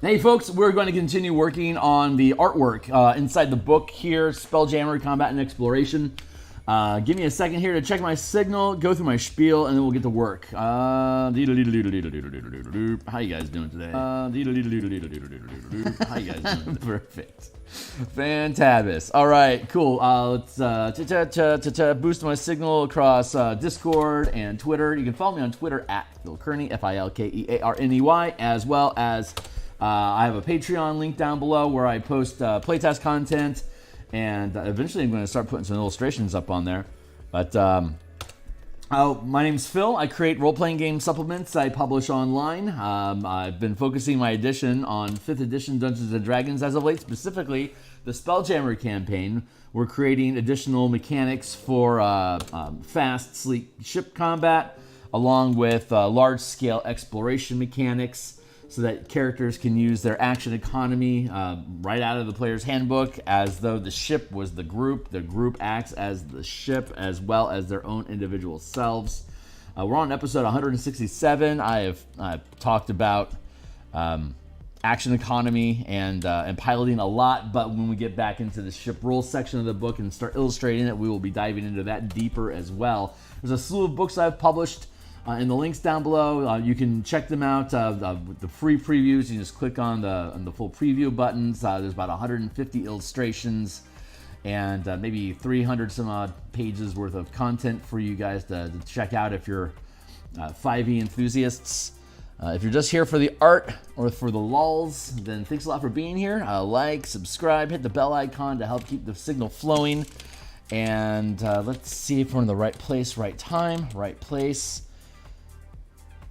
Hey folks, we're going to continue working on the artwork inside the book here, Spelljammer Combat and Exploration. Give me a second here to check my signal, go through my spiel, and then we'll get to work. How you guys doing today? How you guys doing today? Perfect. Fantabulous. All right, cool. Let's boost my signal across Discord and Twitter. You can follow me on Twitter at Phil Kearney, Filkearney, as well as I have a Patreon link down below where I post playtest content, and eventually I'm going to start putting some illustrations up on there. But my name's Phil. I create role-playing game supplements I publish online. I've been focusing my edition on 5th edition Dungeons & Dragons as of late, specifically the Spelljammer campaign. We're creating additional mechanics for fast, sleek ship combat, along with large-scale exploration mechanics, so that characters can use their action economy right out of the player's handbook, as though the ship was the group acts as the ship, as well as their own individual selves. We're on episode 167. I've talked about action economy and piloting a lot, but when we get back into the ship rules section of the book and start illustrating it, we will be diving into that deeper as well. There's a slew of books I've published in the links down below. You can check them out with the free previews. You just click on the full preview buttons. There's about 150 illustrations and maybe 300 some odd pages worth of content for you guys to check out if you're 5e enthusiasts. If you're just here for the art or for the lulz, then thanks a lot for being here. Like, subscribe, hit the bell icon to help keep the signal flowing. And let's see if we're in the right place, right time, right place.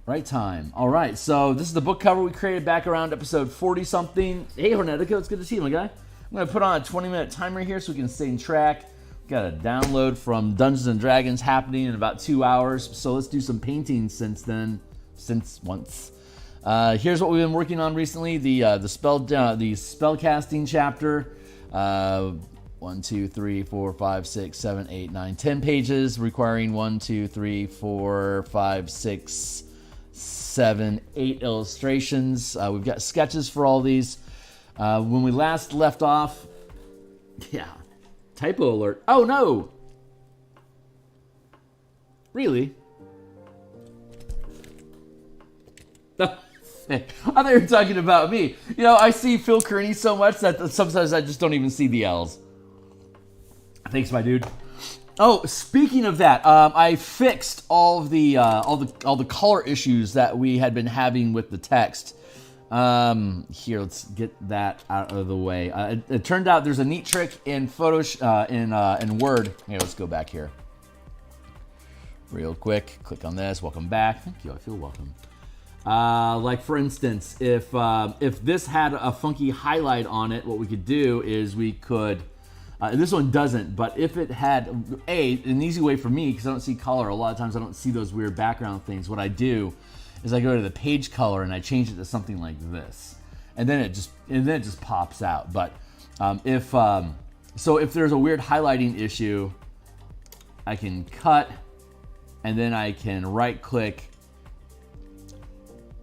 Right time. All right, so this is the book cover we created back around episode 40-something. Hey, Hornetico, it's good to see you, my guy. I'm going to put on a 20-minute timer here so we can stay in track. We've got a download from Dungeons & Dragons happening in about 2 hours, so let's do some painting since then, once. Here's what we've been working on recently, the spellcasting chapter. 1, 2, 3, 4, 5, 6, 7, 8, 9, 10 pages, requiring 1, 2, 3, 4, 5, 6, 7, 8 illustrations. We've got sketches for all these. When we last left off, typo alert. Oh no! Really? I thought you were talking about me. You know, I see Phil Kearney so much that sometimes I just don't even see the L's. Thanks, my dude. Oh, speaking of that, I fixed all the color issues that we had been having with the text. Here, let's get that out of the way. It turned out there's a neat trick in in Word. Here, let's go back here, real quick. Click on this. Welcome back. Thank you. I feel welcome. Like for instance, if this had a funky highlight on it, what we could do is we could. This one doesn't, but if it had, an easy way for me, because I don't see color, a lot of times I don't see those weird background things, what I do is I go to the page color and I change it to something like this. And then it just pops out. But if there's a weird highlighting issue, I can cut, and then I can right click,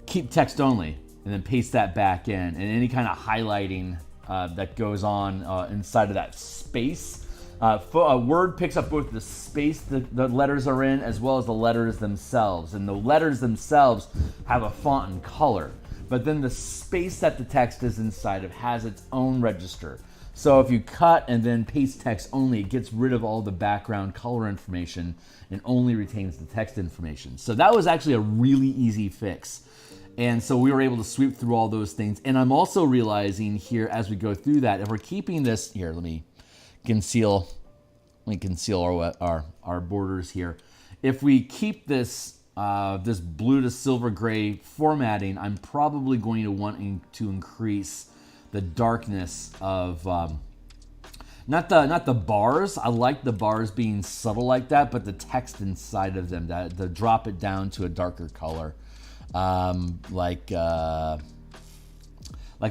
keep text only, and then paste that back in. And any kind of highlighting that goes on inside of that space. Word picks up both the space the letters are in as well as the letters themselves. And the letters themselves have a font and color. But then the space that the text is inside of has its own register. So if you cut and then paste text only, it gets rid of all the background color information and only retains the text information. So that was actually a really easy fix. And so we were able to sweep through all those things. And I'm also realizing here as we go through that, if we're keeping this, here, let me conceal our borders here. If we keep this this blue to silver gray formatting, I'm probably going to want to increase the darkness of not the bars. I like the bars being subtle like that, but the text inside of them, to drop it down to a darker color. Like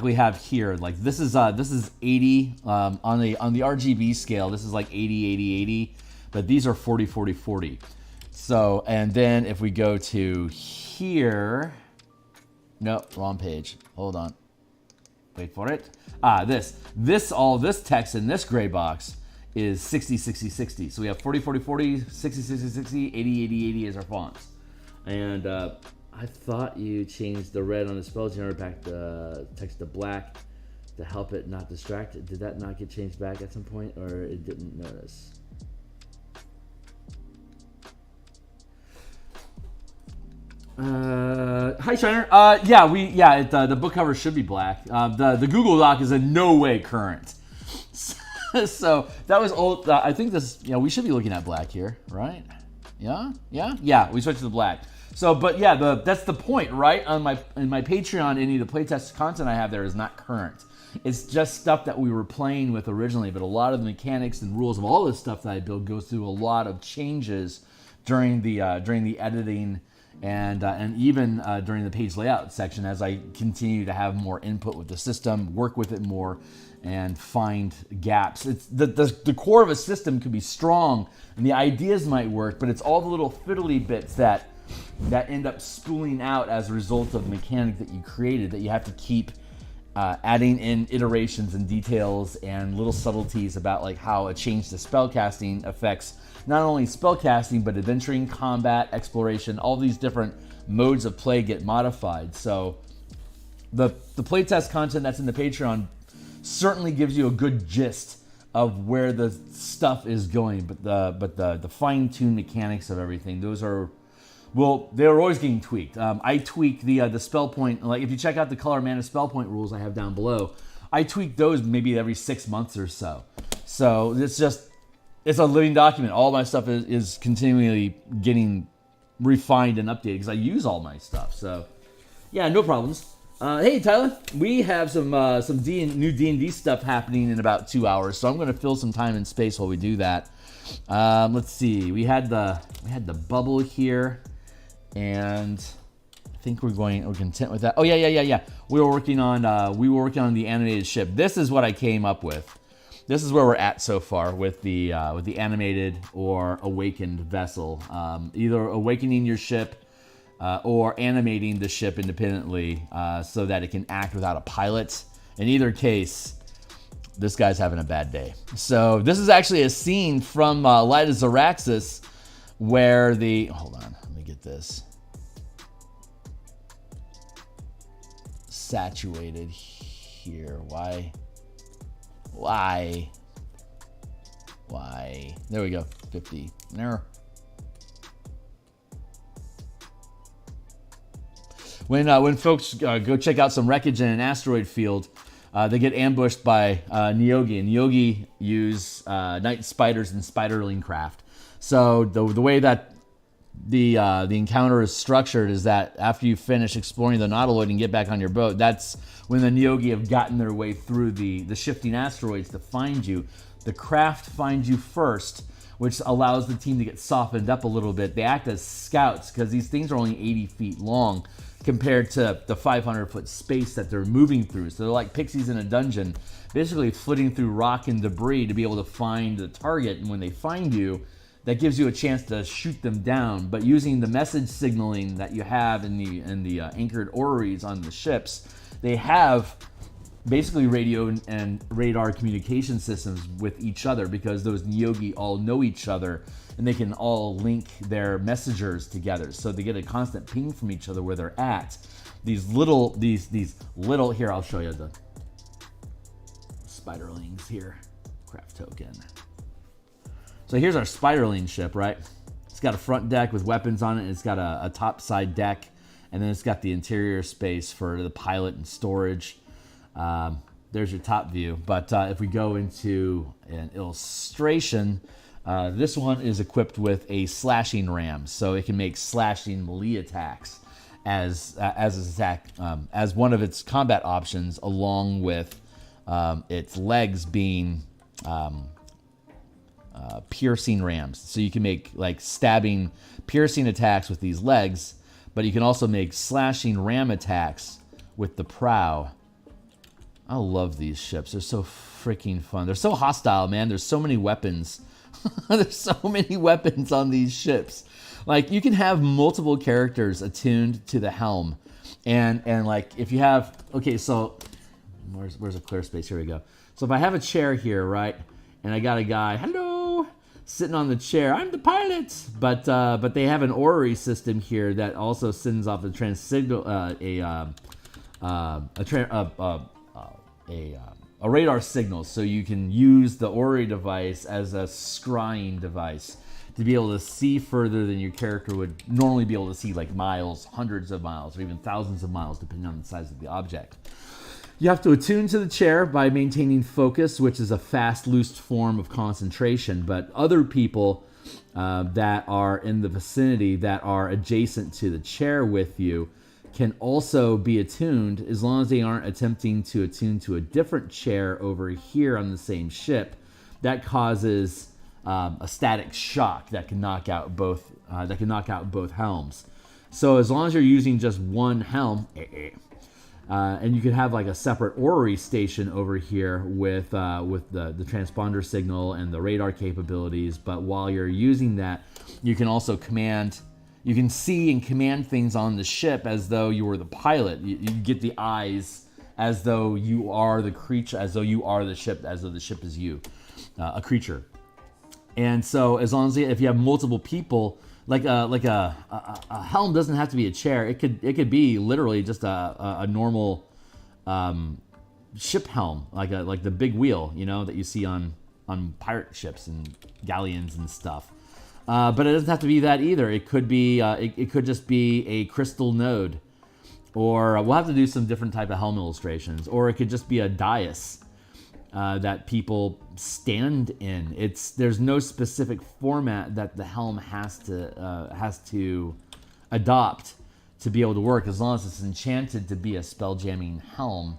we have here, like this is 80 on the RGB scale. This is like 80, 80, 80, but these are 40, 40, 40. So, and then if we go to here, no, wrong page. Hold on. wait for it. All this text in this gray box is 60, 60, 60. So we have 40, 40, 40, 60, 60, 60, 80, 80, 80 as our fonts. And I thought you changed the red on the Spelljammer pack text to black to help it not distract it. Did that not get changed back at some point, or it didn't notice? Hi Shiner. The book cover should be black. The Google Doc is in no way current. So that was old. I think this, we should be looking at black here, right? Yeah. We switched to black. So, but yeah, that's the point, right? In my Patreon, any of the playtest content I have there is not current. It's just stuff that we were playing with originally, but a lot of the mechanics and rules of all this stuff that I build goes through a lot of changes during the editing and even during the page layout section as I continue to have more input with the system, work with it more, and find gaps. It's the core of a system could be strong and the ideas might work, but it's all the little fiddly bits that end up spooling out as a result of the mechanic that you created that you have to keep adding in iterations and details and little subtleties about like how a change to spellcasting affects not only spellcasting but adventuring, combat, exploration. All these different modes of play get modified. So the playtest content that's in the Patreon certainly gives you a good gist of where the stuff is going, but the fine-tuned mechanics of everything, those are, well, they're always getting tweaked. I tweak the spell point, like if you check out the color mana spell point rules I have down below, I tweak those maybe every 6 months or so. So it's a living document. All my stuff is continually getting refined and updated because I use all my stuff. So yeah, no problems. Hey Tyler, we have some new D&D stuff happening in about 2 hours, so I'm going to fill some time and space while we do that. Let's see. We had the bubble here, and I think we're content with that. Oh yeah. We were working on the animated ship. This is what I came up with. This is where we're at so far with the animated or awakened vessel. Either awakening your ship or animating the ship independently so that it can act without a pilot. In either case, this guy's having a bad day. So this is actually a scene from Light of Xaryxis where hold on, let me get this saturated here. Why? There we go, 50. There. When folks go check out some wreckage in an asteroid field, they get ambushed by Theurgy, and Theurgy use night spiders and spiderling craft. So the way that the encounter is structured is that after you finish exploring the Nautiloid and get back on your boat, that's when the Theurgy have gotten their way through the shifting asteroids to find you. The craft finds you first, which allows the team to get softened up a little bit. They act as scouts because these things are only 80 feet long compared to the 500-foot space that they're moving through. So they're like pixies in a dungeon, basically flitting through rock and debris to be able to find the target. And when they find you, that gives you a chance to shoot them down. But using the message signaling that you have in the anchored orreries on the ships, they have basically radio and radar communication systems with each other because those Theurgy all know each other and they can all link their messengers together. So they get a constant ping from each other where they're at. These little, here, I'll show you the spiderlings here. Craft token. So here's our spiderling ship, right? It's got a front deck with weapons on it. It's got a top side deck, and then it's got the interior space for the pilot and storage. There's your top view. But if we go into an illustration, this one is equipped with a slashing ram, so it can make slashing melee attacks as one of its combat options, along with its legs being piercing rams. So you can make like stabbing, piercing attacks with these legs, but you can also make slashing ram attacks with the prow. I love these ships. They're so freaking fun. They're so hostile, man. There's so many weapons. There's so many weapons on these ships. Like, you can have multiple characters attuned to the helm. And like, if you have, okay, so Where's a clear space? Here we go. So if I have a chair here, right, and I got a guy, hello, sitting on the chair. I'm the pilot, but they have an orrery system here that also sends off a radar signal, so you can use the orrery device as a scrying device to be able to see further than your character would normally be able to see, like miles, hundreds of miles, or even thousands of miles, depending on the size of the object. You have to attune to the chair by maintaining focus, which is a fast, loose form of concentration. But other people that are in the vicinity that are adjacent to the chair with you can also be attuned, as long as they aren't attempting to attune to a different chair over here on the same ship. That causes a static shock that can knock out both helms. So as long as you're using just one helm, and you could have like a separate orrery station over here with the transponder signal and the radar capabilities. But while you're using that, you can also you can see and command things on the ship as though you were the pilot. You get the eyes as though you are the creature, as though you are the ship, as though the ship is you, a creature. And so as long as if you have multiple people, like a helm doesn't have to be a chair. It could be literally just a normal ship helm, like the big wheel, that you see on pirate ships and galleons and stuff. But it doesn't have to be that either. It could be it could just be a crystal node, or we'll have to do some different type of helm illustrations, or it could just be a dais that people stand in. There's no specific format that the helm has to adopt to be able to work. As long as it's enchanted to be a spelljamming helm,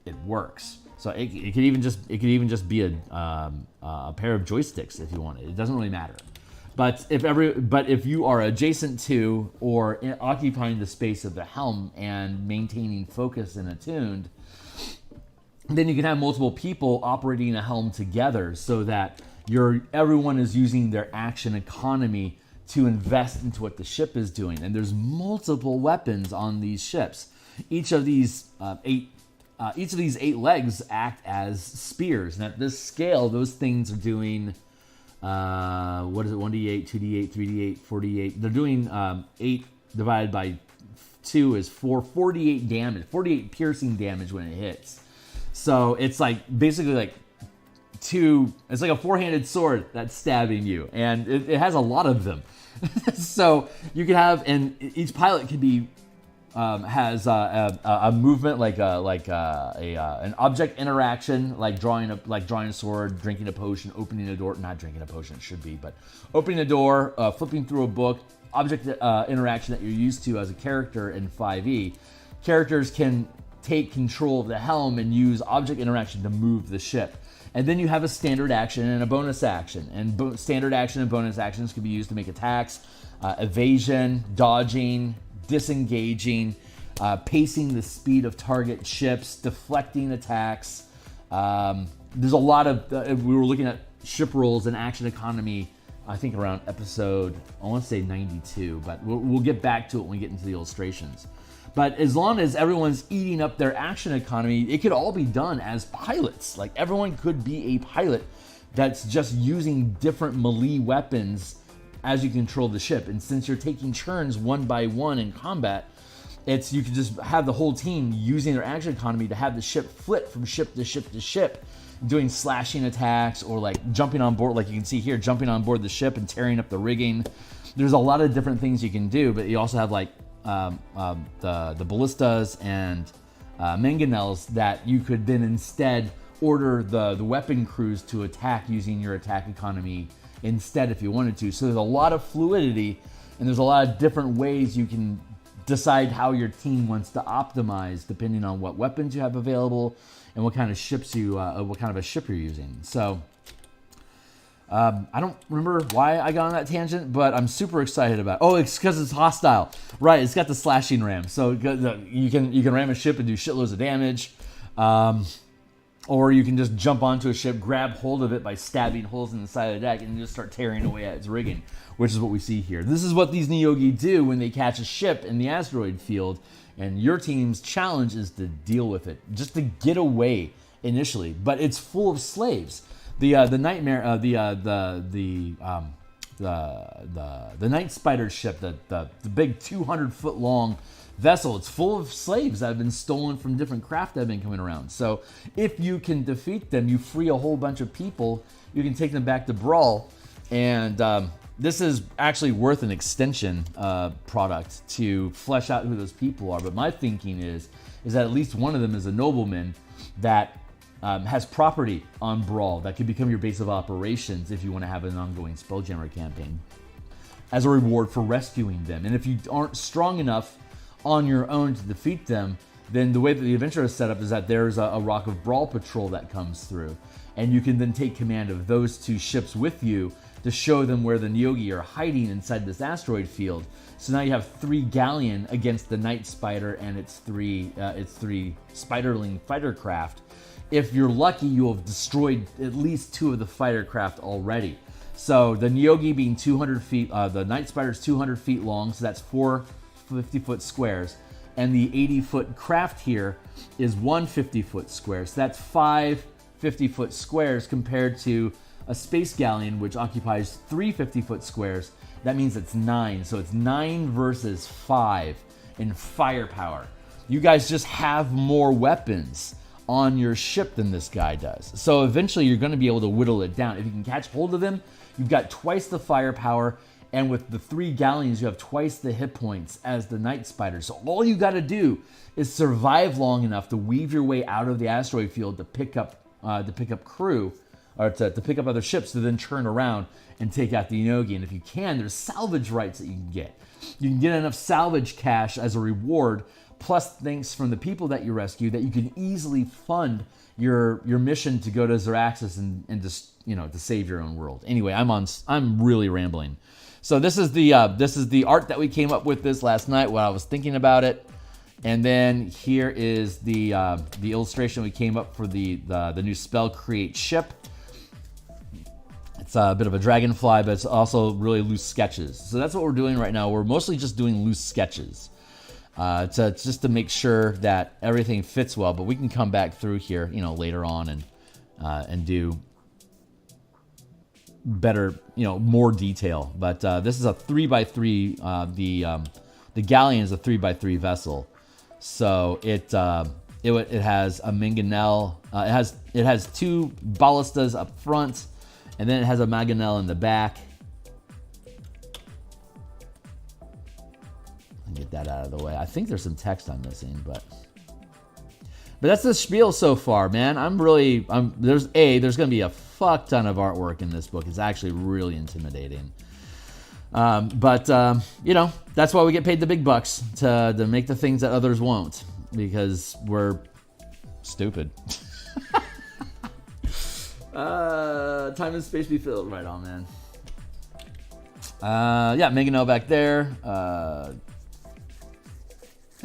it works. So it could even just be a pair of joysticks if you want it. It doesn't really matter. But if you are adjacent to or occupying the space of the helm and maintaining focus and attuned, then you can have multiple people operating a helm together, so that everyone is using their action economy to invest into what the ship is doing. And there's multiple weapons on these ships. Each of these eight legs act as spears, and at this scale, those things are doing. What is it? 1d8, 2d8, 3d8, 4d8. They're doing 8 divided by 2 is 48 damage, 48 piercing damage when it hits. So it's like basically it's like a 4-handed sword that's stabbing you, and it has a lot of them. So you can have, and each pilot can be has a movement like an object interaction, like drawing a sword, drinking a potion, opening a door. Not drinking a potion, it should be, but opening a door, flipping through a book. Object interaction that you're used to as a character in 5e. Characters can take control of the helm and use object interaction to move the ship. And then you have a standard action and a bonus action. And standard action and bonus actions can be used to make attacks, evasion, dodging, disengaging, pacing the speed of target ships, deflecting attacks. There's a lot of, we were looking at ship rules and action economy, I think around episode, I want to say 92, but we'll get back to it when we get into the illustrations. But as long as everyone's eating up their action economy, it could all be done as pilots. Like everyone could be a pilot that's just using different melee weapons as you control the ship. And since you're taking turns one by one in combat, you can just have the whole team using their action economy to have the ship flip from ship to ship to ship, doing slashing attacks, or like jumping on board, like you can see here, jumping on board the ship and tearing up the rigging. There's a lot of different things you can do, but you also have like the ballistas and mangonels that you could then instead order the weapon crews to attack using your attack economy instead if you wanted to. So there's a lot of fluidity, and there's a lot of different ways you can decide how your team wants to optimize depending on what weapons you have available and what kind of ships what kind of a ship you're using. So I don't remember why I got on that tangent, but I'm super excited about it. Oh, it's because it's hostile. Right, it's got the slashing ram. So you can ram a ship and do shitloads of damage. Or you can just jump onto a ship, grab hold of it by stabbing holes in the side of the deck, and just start tearing away at its rigging, which is what we see here. This is what these Theurgy do when they catch a ship in the asteroid field, and your team's challenge is to deal with it, just to get away initially. But it's full of slaves. The nightmare, the Night Spider ship, the big 200-foot long vessel, it's full of slaves that have been stolen from different craft that have been coming around. So if you can defeat them, you free a whole bunch of people, you can take them back to Brawl, and this is actually worth an extension product to flesh out who those people are. But my thinking is that at least one of them is a nobleman that has property on Brawl that could become your base of operations if you want to have an ongoing Spelljammer campaign as a reward for rescuing them. And if you aren't strong enough on your own to defeat them, then the way that the adventure is set up is that there's a Rock of Brawl patrol that comes through, and you can then take command of those two ships with you to show them where the Theurgy are hiding inside this asteroid field. So now you have 3 galleon against the Night Spider and its three Spiderling fighter craft. If you're lucky, you'll have destroyed at least 2 of the fighter craft already. So the Theurgy being 200 feet, the Night Spider's 200 feet long, so that's 4 50-foot squares, and the 80-foot craft here is 1 50-foot square. So that's 5 50-foot squares compared to a space galleon, which occupies 3 50-foot squares. That means it's 9. So it's 9 versus 5 in firepower. You guys just have more weapons on your ship than this guy does. So eventually you're going to be able to whittle it down. If you can catch hold of him, you've got twice the firepower, and with the 3 galleons, you have twice the hit points as the Night Spider. So all you got to do is survive long enough to weave your way out of the asteroid field to pick up crew, or to pick up other ships to then turn around and take out the Theurgy. And if you can, there's salvage rights that you can get. You can get enough salvage cash as a reward, plus thanks from the people that you rescue, that you can easily fund your mission to go to Xaryxis and just, to save your own world. Anyway, I'm really rambling. So this is the art that we came up with this last night while I was thinking about it, and then here is the illustration we came up for the new spell create ship. It's a bit of a dragonfly, but it's also really loose sketches. So that's what we're doing right now. We're mostly just doing loose sketches just to make sure that everything fits well. But we can come back through here, later on and do better, more detail. But this is a 3x3. The galleon is a 3x3 vessel, so it has a mangonel. It has 2 ballistas up front, and then it has a mangonel in the back. Get that out of the way. I think there's some text I'm missing, but that's the spiel so far, man. There's going to be a fuck ton of artwork in this book. It's actually really intimidating. But that's why we get paid the big bucks, to make the things that others won't, because we're stupid. Time and space be filled. Right on, man. Mangonel back there.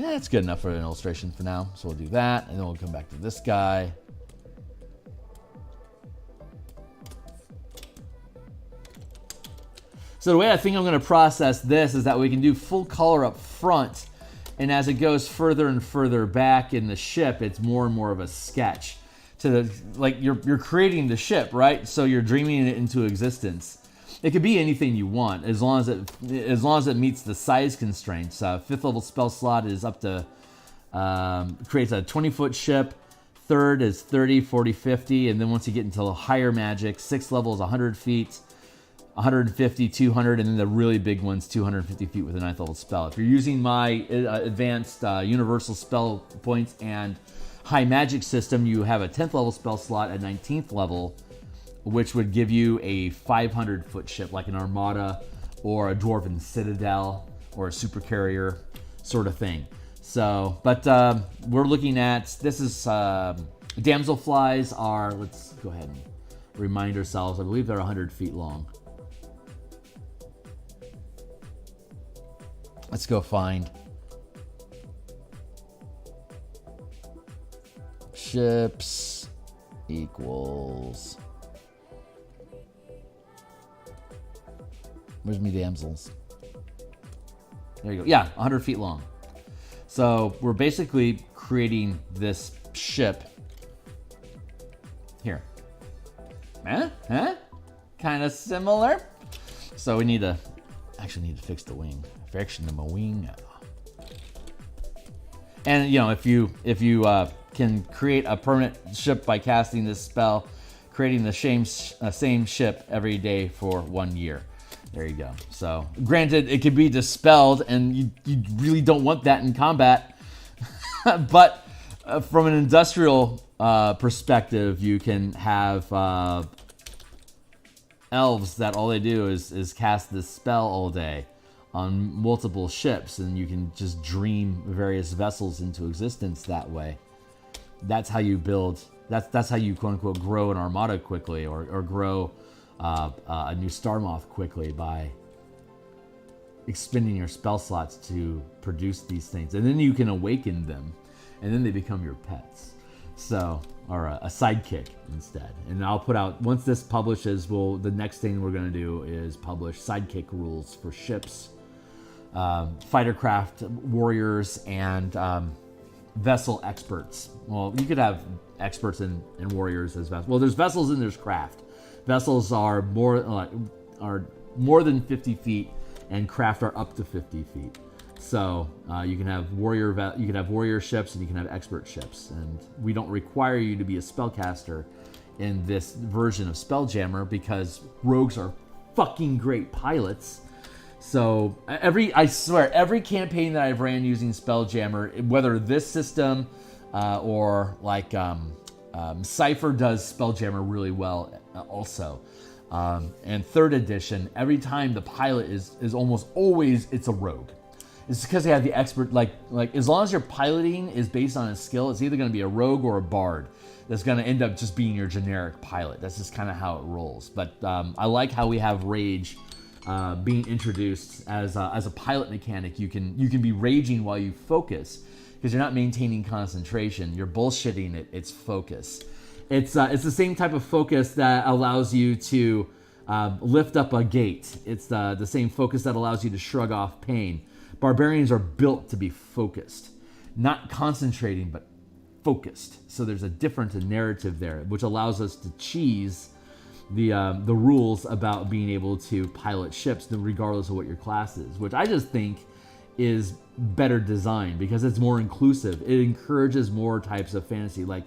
It's good enough for an illustration for now. So we'll do that, and then we'll come back to this guy. So the way I think I'm going to process this is that we can do full color up front, and as it goes further and further back in the ship, it's more and more of a sketch. You're creating the ship, right? So you're dreaming it into existence. It could be anything you want, as long as it meets the size constraints. 5th level spell slot is up to creates a 20-foot ship. 3rd is 30, 40, 50, and then once you get into higher magic, 6th level is 100 feet, 150, 200, and then the really big one's 250 feet with a 9th level spell. If you're using my advanced universal spell points and high magic system, you have a 10th level spell slot at 19th level, which would give you a 500-foot ship like an Armada or a Dwarven Citadel or a super carrier sort of thing. So, but we're looking at, this is damselflies are, let's go ahead and remind ourselves, I believe they're 100 feet long. Let's go find ships. equals... Where's me damsels? There you go. Yeah, 100 feet long. So we're basically creating this ship here. Huh? Kind of similar. So we need to actually fix the wing. Friction of my wing. And you know, if you can create a permanent ship by casting this spell, creating the same ship every day for 1 year. There you go. So granted, it could be dispelled, and you really don't want that in combat. But from an industrial perspective, you can have elves that all they do is cast this spell all day on multiple ships, and you can just dream various vessels into existence that way. That's how you build. That's how you quote unquote grow an armada quickly, or grow a new Star Moth quickly, by expending your spell slots to produce these things, and then you can awaken them, and then they become your pets. So, or a sidekick instead. And I'll put out, once this publishes, the next thing we're going to do is publish sidekick rules for ships, fightercraft warriors, and vessel experts. Well, you could have experts and warriors as vessels. Well, there's vessels and there's craft. Vessels are more than 50 feet, and craft are up to 50 feet. So you can have warrior ships, and you can have expert ships. And we don't require you to be a spellcaster in this version of Spelljammer, because rogues are fucking great pilots. So I swear, every campaign that I've ran using Spelljammer, whether this system or like Cypher does Spelljammer really well also. And 3rd edition, every time the pilot is almost always, it's a rogue. It's because they have the expert, like as long as your piloting is based on a skill, it's either going to be a rogue or a bard that's going to end up just being your generic pilot. That's just kind of how it rolls. But I like how we have rage being introduced as a pilot mechanic. You can be raging while you focus, because you're not maintaining concentration. You're bullshitting it. It's focus. It's the same type of focus that allows you to lift up a gate. It's the same focus that allows you to shrug off pain. Barbarians are built to be focused, not concentrating, but focused. So there's a different narrative there, which allows us to cheese the rules about being able to pilot ships, regardless of what your class is, which I just think is better design, because it's more inclusive. It encourages more types of fantasy. Like,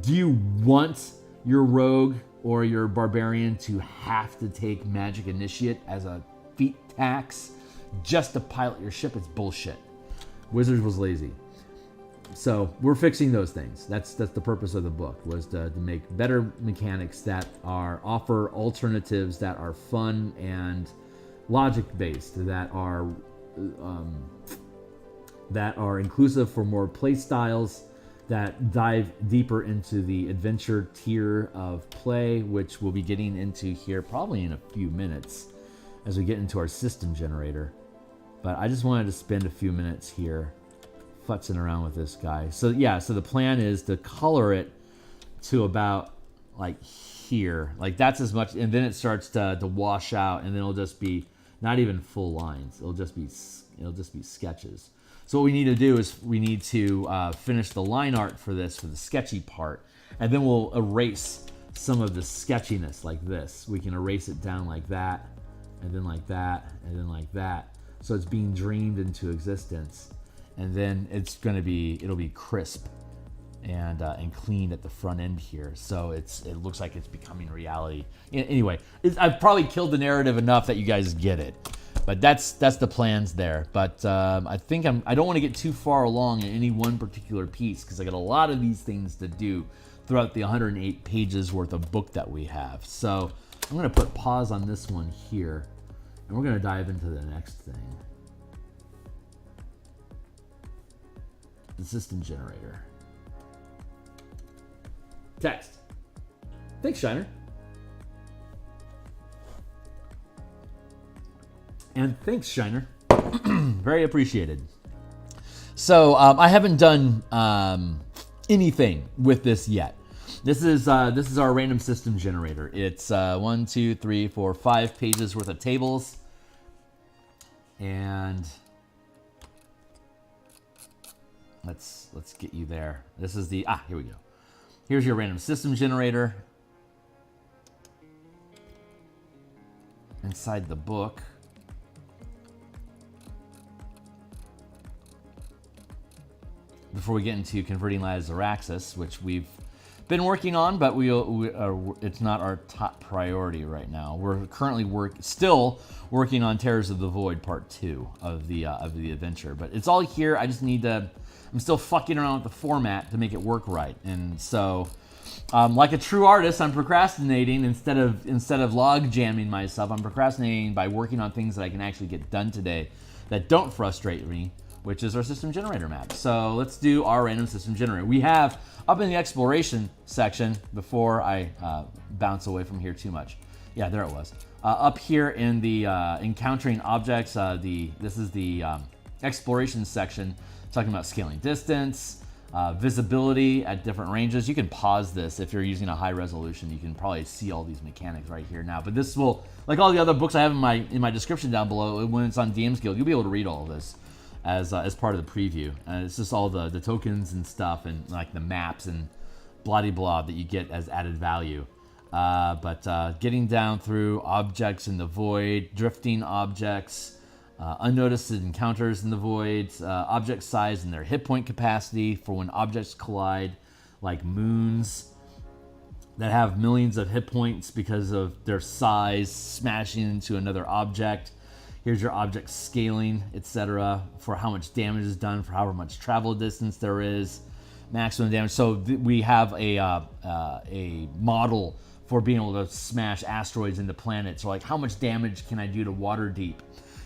do you want your rogue or your barbarian to have to take magic initiate as a feat tax just to pilot your ship? It's bullshit. Wizards was lazy. So we're fixing those things. That's the purpose of the book, was to make better mechanics that offer alternatives that are fun and logic based, that are inclusive for more play styles, that dive deeper into the adventure tier of play, which we'll be getting into here probably in a few minutes as we get into our system generator. But I just wanted to spend a few minutes here futzing around with this guy. So yeah, so the plan is to color it to about like here. Like that's as much, and then it starts to wash out, and then it'll just be not even full lines. It'll just be sketches. So what we need to do is we need to finish the line art for this, for the sketchy part, and then we'll erase some of the sketchiness like this. We can erase it down like that, and then like that, and then like that. So it's being dreamed into existence, and then it'll be crisp and clean at the front end here. So it looks like it's becoming reality. Anyway, I've probably killed the narrative enough that you guys get it. But that's the plans there. But I think I don't want to get too far along in any one particular piece, because I got a lot of these things to do throughout the 108 pages worth of book that we have. So I'm going to put pause on this one here, and we're going to dive into the next thing. The system generator. Text. Thanks, Shiner. And thanks, Shiner. Very appreciated. So I haven't done anything with this yet. This is our random system generator. It's 1, 2, 3, 4, 5 pages worth of tables, and let's get you there. This is the here we go. Here's your random system generator. Inside the book, before we get into converting Light of Xaryxis, which we've been working on, but it's not our top priority right now. We're currently still working on Terrors of the Void Part 2 of the adventure, but it's all here. I just need to. I'm still fucking around with the format to make it work right, and so. Like a true artist, I'm procrastinating instead of log jamming myself. I'm procrastinating by working on things that I can actually get done today that don't frustrate me, which is our system generator map. So let's do our random system generator. We have up in the exploration section, before I bounce away from here too much. Yeah, there it was. Up here in the encountering objects, this is the exploration section, talking about scaling distance, visibility at different ranges. You can pause this if you're using a high resolution. You can probably see all these mechanics right here now. But this will, like all the other books I have in my description down below, when it's on DMsGuild, you'll be able to read all of this as part of the preview. It's just all the tokens and stuff, and like the maps and blah-de-blah that you get as added value. But getting down through objects in the void, drifting objects, unnoticed encounters in the void, object size and their hit point capacity for when objects collide, like moons that have millions of hit points because of their size smashing into another object. Here's your object scaling, etc., for how much damage is done, for however much travel distance there is, maximum damage. So we have a model for being able to smash asteroids into planets. So like, how much damage can I do to Waterdeep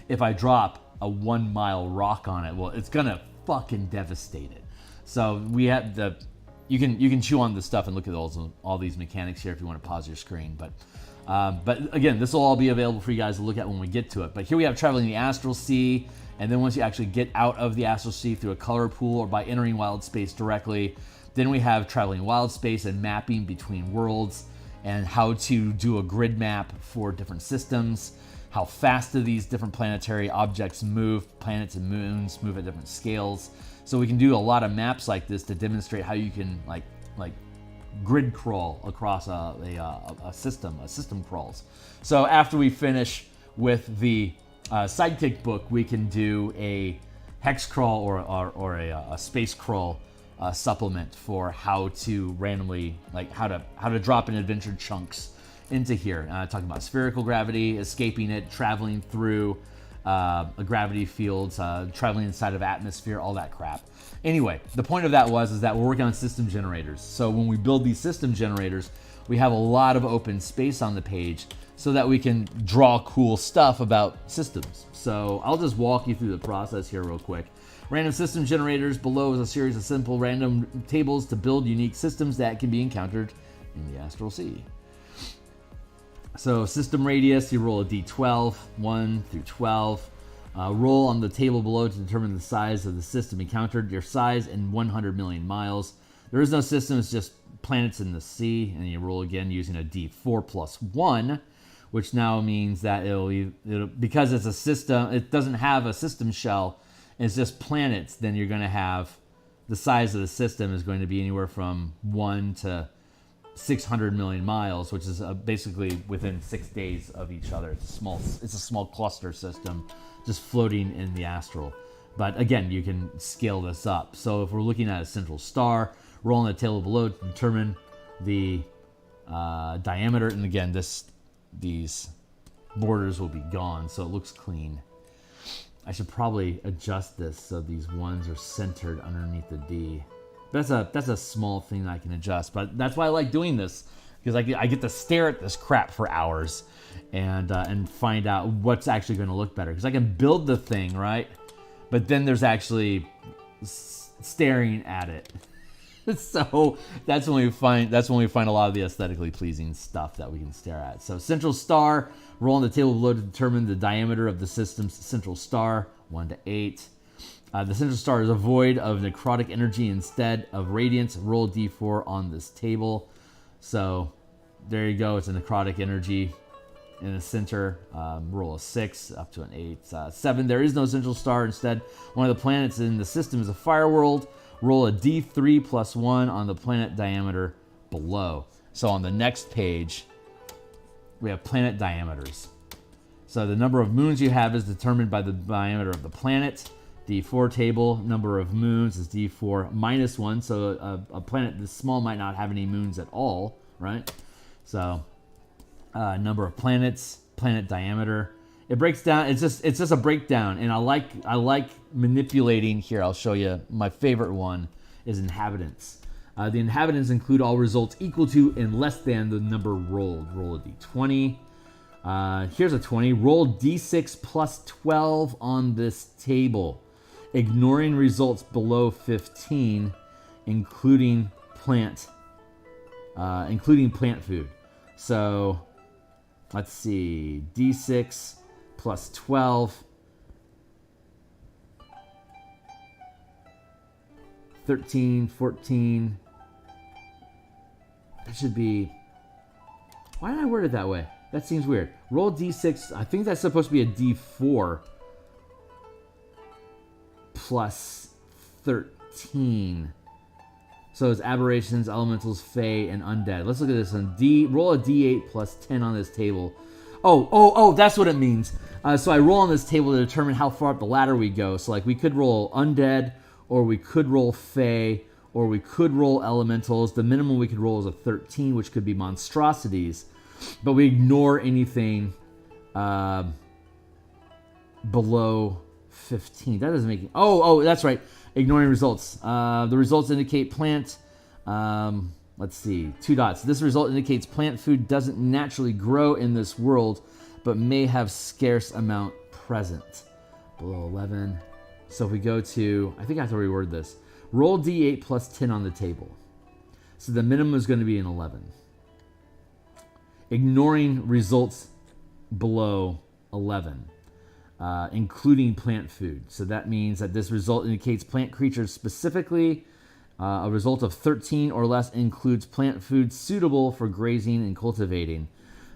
if I drop a 1 mile rock on it? Well, it's gonna fucking devastate it. So we have you can chew on this stuff and look at all these mechanics here if you want to pause your screen. But again, this will all be available for you guys to look at when we get to it. But here we have traveling the astral sea, and then once you actually get out of the astral sea through a color pool or by entering wild space directly, then we have traveling wild space and mapping between worlds, and how to do a grid map for different systems. How fast do these different planetary objects move? Planets and moons move at different scales. So we can do a lot of maps like this to demonstrate how you can like grid crawl across a system crawls. So after we finish with the sidekick book, we can do a hex crawl or a space crawl supplement for how to randomly, like how to drop in adventure chunks into here. Talking about spherical gravity, escaping it, traveling through a gravity field, traveling inside of atmosphere, all that crap. Anyway, the point of that is that we're working on system generators. So when we build these system generators, we have a lot of open space on the page so that we can draw cool stuff about systems. So I'll just walk you through the process here real quick. Random system generators below is a series of simple random tables to build unique systems that can be encountered in the astral sea. So system radius, you roll a d12, 1 through 12. Roll on the table below to determine the size of the system encountered. Your size in 100 million miles. There is no system, it's just planets in the sea. And you roll again using a d4 plus 1, which now means that it'll because it's a system, it doesn't have a system shell, it's just planets, then you're going to have the size of the system is going to be anywhere from 1 to 600 million miles, which is basically within 6 days of each other. It's a small cluster system just floating in the astral. But again, you can scale this up. So if we're looking at a central star, roll on the table below to determine the diameter. And again, these borders will be gone, so it looks clean. I should probably adjust this so these ones are centered underneath the D. That's a small thing that I can adjust, but that's why I like doing this, because I get to stare at this crap for hours and find out what's actually going to look better. Because I can build the thing, right? But then there's actually staring at it. So that's when we find a lot of the aesthetically pleasing stuff that we can stare at. So central star, roll on the table below to determine the diameter of the system's central star, 1 to 8. The central star is a void of necrotic energy instead of radiance. Roll d4 on this table. So there you go. It's a necrotic energy in the center. Roll a 6 up to an 8. 7. There is no central star. Instead, one of the planets in the system is a fire world. Roll a d3 plus 1 on the planet diameter below. So on the next page, we have planet diameters. So the number of moons you have is determined by the diameter of the planet. D4 table, number of moons is D4 minus 1. So a planet this small might not have any moons at all, right? So number of planets, planet diameter. It breaks down. It's just a breakdown, and I like manipulating. Here, I'll show you. My favorite one is inhabitants. The inhabitants include all results equal to and less than the number rolled. Roll a d20. Here's a 20. Roll d6 plus 12 on this table, ignoring results below 15, including plant food. So let's see, d6 plus 12, 13, 14. That should be, why did I word it that way? That seems weird. Roll d6, I think that's supposed to be a d4 plus 13. So it's aberrations, elementals, fae, and undead. Let's look at this one. Roll a d8 plus 10 on this table. Oh, that's what it means. So I roll on this table to determine how far up the ladder we go. So like we could roll undead, or we could roll fae, or we could roll elementals. The minimum we could roll is a 13, which could be monstrosities. But we ignore anything below 15. That doesn't make it. Oh, that's right. Ignoring results. The results indicate plant. Let's see. 2 dots. This result indicates plant food doesn't naturally grow in this world, but may have scarce amount present. Below 11. So if we go to, I think I have to reword this. Roll d8 plus 10 on the table. So the minimum is going to be an 11. Ignoring results below 11. Including plant food. So that means that this result indicates plant creatures specifically. A result of 13 or less includes plant food suitable for grazing and cultivating.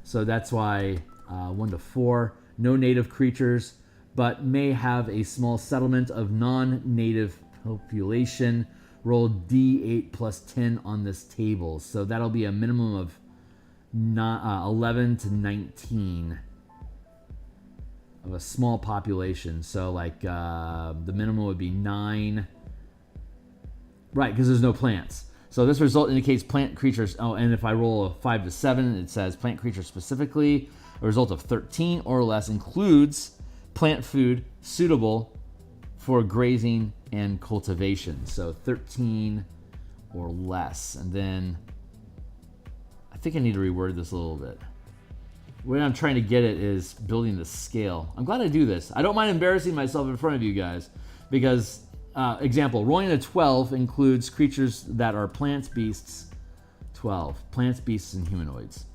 So that's why 1 to 4, no native creatures, but may have a small settlement of non-native population. Roll d8 plus 10 on this table. So that'll be a minimum of 11 to 19. Of a small population. So like the minimum would be 9. Right, because there's no plants. So this result indicates plant creatures. Oh, and if I roll a 5 to 7, it says plant creatures specifically. A result of 13 or less includes plant food suitable for grazing and cultivation. So 13 or less. And then I think I need to reword this a little bit. What I'm trying to get at is building the scale. I'm glad I do this. I don't mind embarrassing myself in front of you guys because, example, rolling a 12 includes creatures that are plants, beasts, 12. Plants, beasts, and humanoids.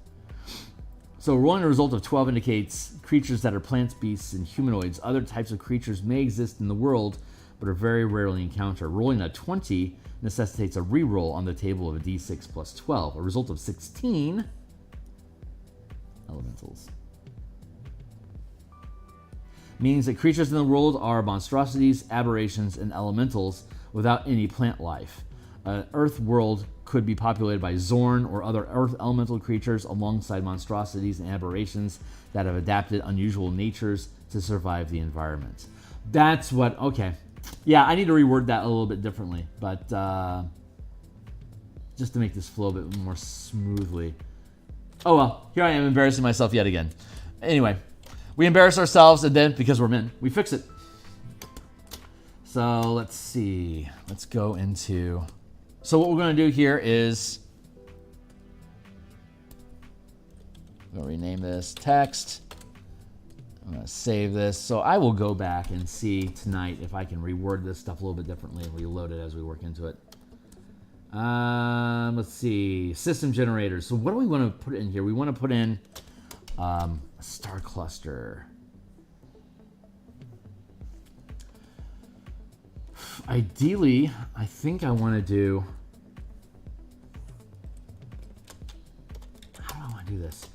So rolling a result of 12 indicates creatures that are plants, beasts, and humanoids. Other types of creatures may exist in the world, but are very rarely encountered. Rolling a 20 necessitates a reroll on the table of a d6 plus 12. A result of 16... elementals. Means that creatures in the world are monstrosities, aberrations, and elementals without any plant life. An earth world could be populated by Zorn or other earth elemental creatures alongside monstrosities and aberrations that have adapted unusual natures to survive the environment. That's what, okay. Yeah, I need to reword that a little bit differently, but just to make this flow a bit more smoothly. Oh well, here I am embarrassing myself yet again. Anyway, we embarrass ourselves and then, because we're men, we fix it. So let's see. Let's go into... So what we're going to do here is... I'm going to rename this text. I'm going to save this. So I will go back and see tonight if I can reword this stuff a little bit differently and reload it as we work into it. Let's see. System generators. So what do we want to put in here? We want to put in a star cluster. Ideally, I think I want to do... do this.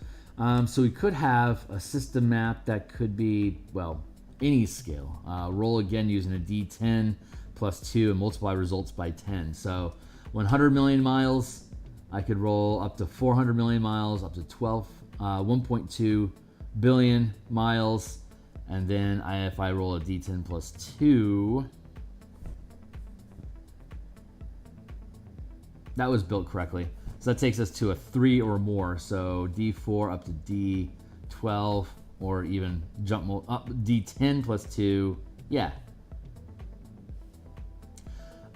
So we could have a system map that could be, well, any scale. Roll again using a D10 plus 2 and multiply results by 10. So 100 million miles, I could roll up to 400 million miles, up to 1.2 billion miles. And then if I roll a D10 plus 2, that was built correctly. So that takes us to a 3 or more. So D4 up to D12, or even jump up D10 plus 2. Yeah.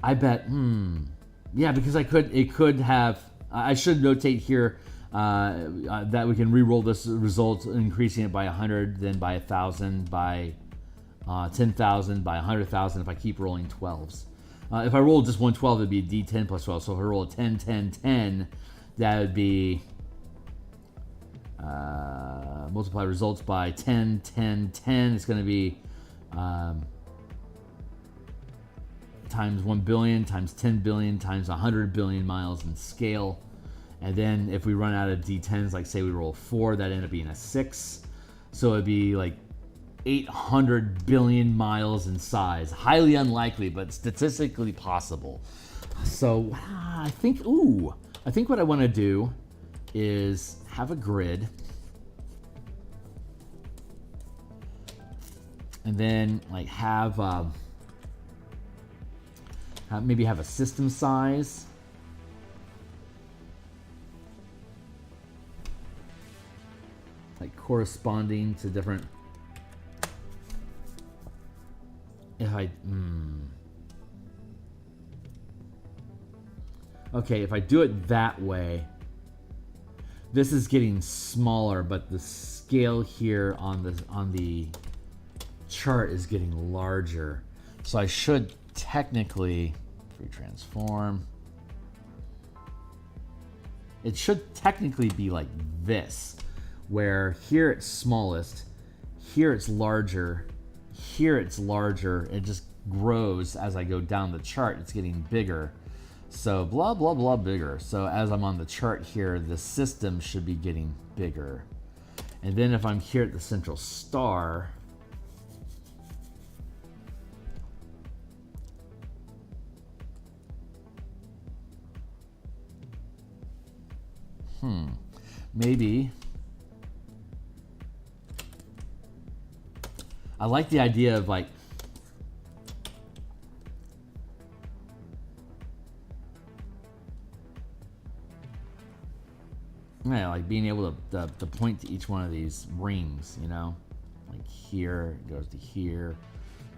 I bet, yeah, because it could have, I should notate here that we can re-roll this result, increasing it by 100, then by 1,000, by 10,000, by 100,000 if I keep rolling 12s. If I roll just one 12, it'd be a D10 plus 12. So if I roll a 10, 10, 10, that would be multiply results by 10, 10, 10. It's going to be times 1 billion, times 10 billion, times 100 billion miles in scale. And then if we run out of D10s, like say we roll 4, that ended up being a 6. So it'd be like 800 billion miles in size. Highly unlikely, but statistically possible. So I think what I want to do is have a grid, and then like maybe have a system size. Like corresponding to different. Okay, if I do it that way, this is getting smaller, but the scale here on the chart is getting larger. So I should technically free transform. It should technically be like this, where here it's smallest, here it's larger, here it's larger. It just grows as I go down the chart. It's getting bigger. So blah, blah, blah, bigger. So as I'm on the chart here, the system should be getting bigger. And then if I'm here at the central star, maybe. I like the idea of like, yeah, like being able to point to each one of these rings, you know, like here it goes to here,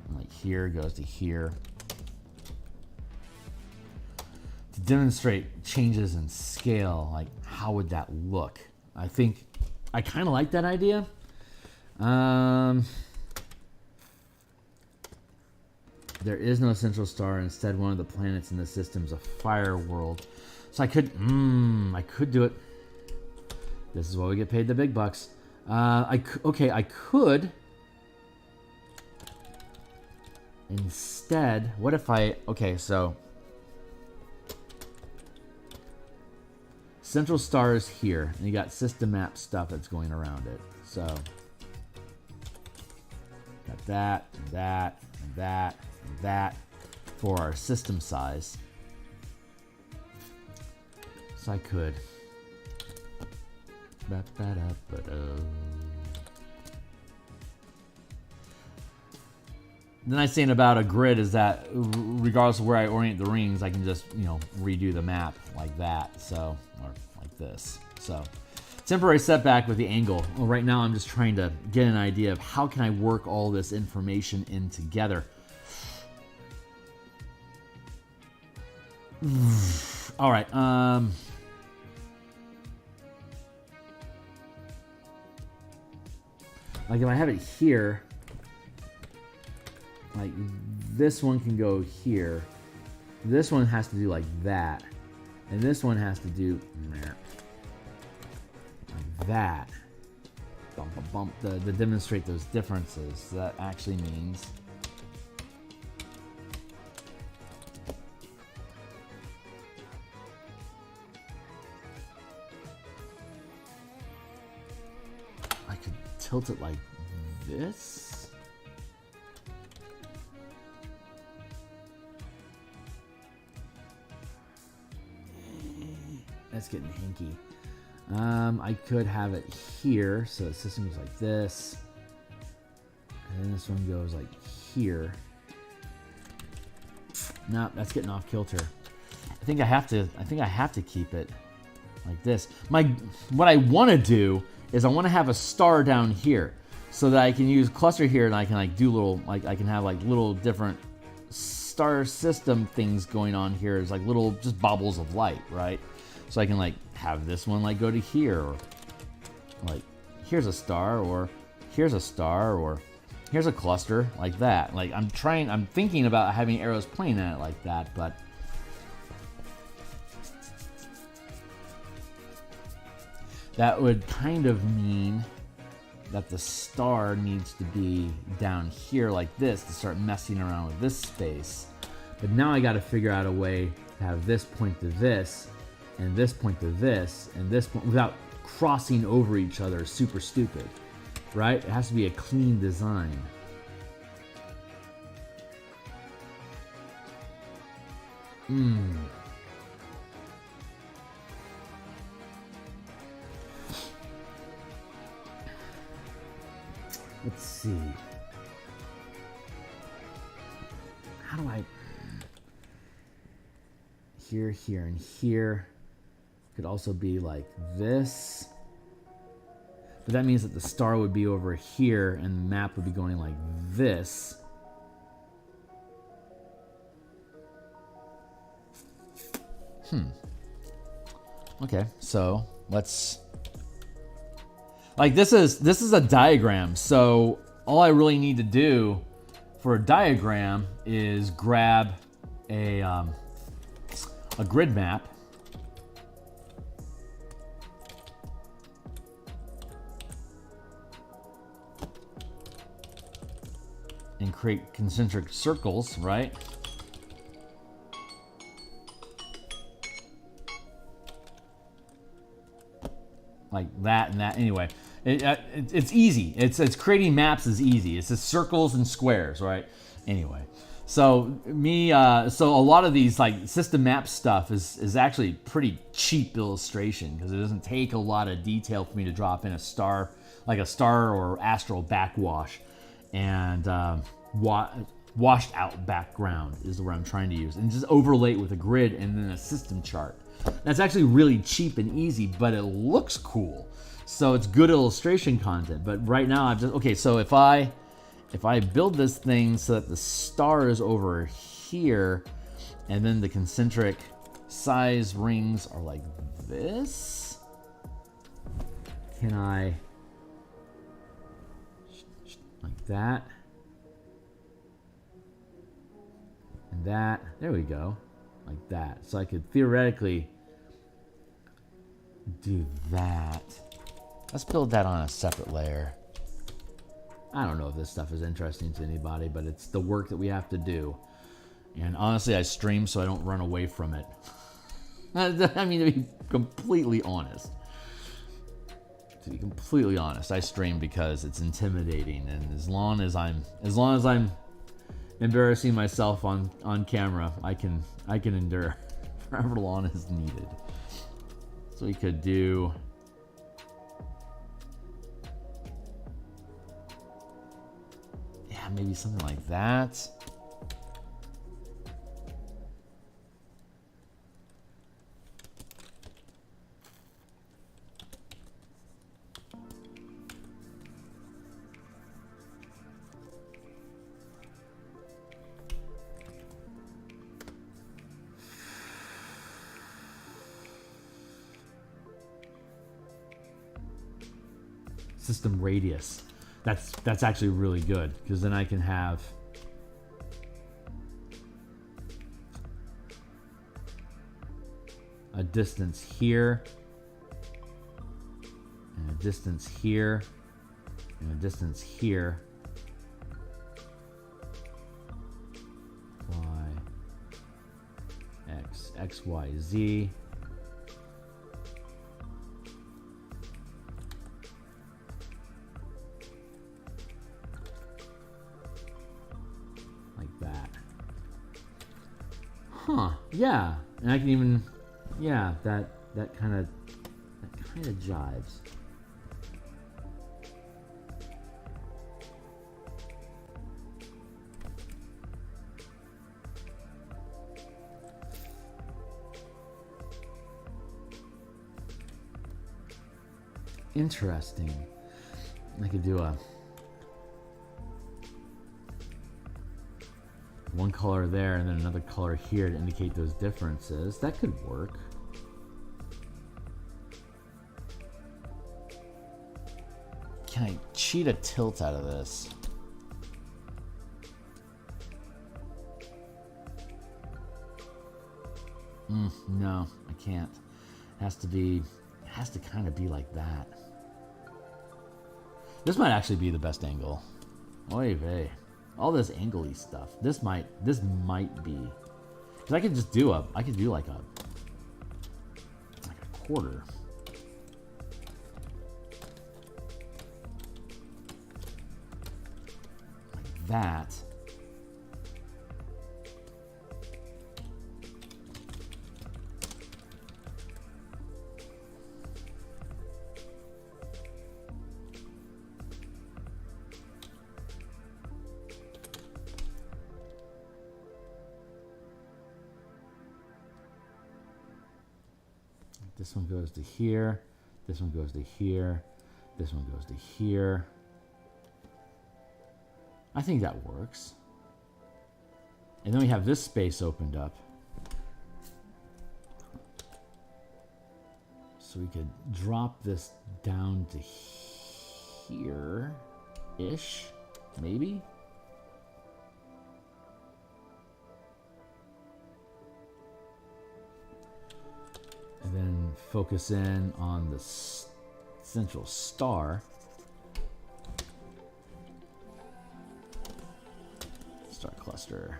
and like here it goes to here, to demonstrate changes in scale. Like, how would that look? I think I kind of like that idea. There is no central star. Instead, one of the planets in the system is a fire world. So I could do it. This is why we get paid the big bucks. I could instead. What if so central star is here, and you got system map stuff that's going around it. So got that, and that, and that, and that for our system size. So I could. The nice thing about a grid is that regardless of where I orient the rings, I can just, redo the map like that. So, or like this. So, temporary setback with the angle. Well, right now I'm just trying to get an idea of how can I work all this information in together. All right. Like if I have it here, like this one can go here. This one has to do like that. And this one has to do like that. Bump, bump, bump, to demonstrate those differences. That actually means tilt it like this. That's getting hinky. I could have it here, so the system goes like this, and then this one goes like here. Nope, that's getting off kilter. I think I have to keep it like this. What I want to do is I want to have a star down here, so that I can use cluster here, and I can like do little, like I can have like little different star system things going on here. It's like little just baubles of light, right? So I can like have this one like go to here, or like here's a star, or here's a star, or here's a cluster, like that. Like I'm thinking about having arrows pointing at it like that, but that would kind of mean that the star needs to be down here like this to start messing around with this space. But now I got to figure out a way to have this point to this, and this point to this, and this point without crossing over each other. Super stupid, right? It has to be a clean design. Let's see. How do I... Here, here, and here. Could also be like this. But that means that the star would be over here and the map would be going like this. Okay, so let's... Like this is a diagram, so all I really need to do for a diagram is grab a grid map. And create concentric circles, right? Like that and that. Anyway, it's easy. It's creating maps is easy. It's just circles and squares, right? Anyway, so so a lot of these like system map stuff is actually pretty cheap illustration because it doesn't take a lot of detail for me to drop in a star, like a star or astral backwash, and washed out background is what I'm trying to use, and just overlay it with a grid and then a system chart. That's actually really cheap and easy, but it looks cool. So it's good illustration content. But right now I've just, okay, so if I build this thing so that the star is over here and then the concentric size rings are like this, can I, like that, and that, there we go, like that. So I could theoretically do that. Let's build that on a separate layer. I don't know if this stuff is interesting to anybody, but it's the work that we have to do. And honestly, I stream so I don't run away from it. I mean, to be completely honest. I stream because it's intimidating, and as long as I'm embarrassing myself on camera, I can endure for however long as needed. So we could do, yeah, maybe something like that. System radius. That's actually really good because then I can have a distance here and a distance here and a distance here. Y, X, X, Y, Z. Huh, yeah. And I can even, yeah, that kind of jives. Interesting. I could do a one color there and then another color here to indicate those differences. That could work. Can I cheat a tilt out of this? No, I can't. It has to kind of be like that. This might actually be the best angle. Oy vey. All this angle-y stuff. This might be. Because I could just do like a quarter. Like that. This one goes to here, this one goes to here, this one goes to here. I think that works. And then we have this space opened up. So we could drop this down to here-ish, maybe? And then focus in on the central star. Star cluster.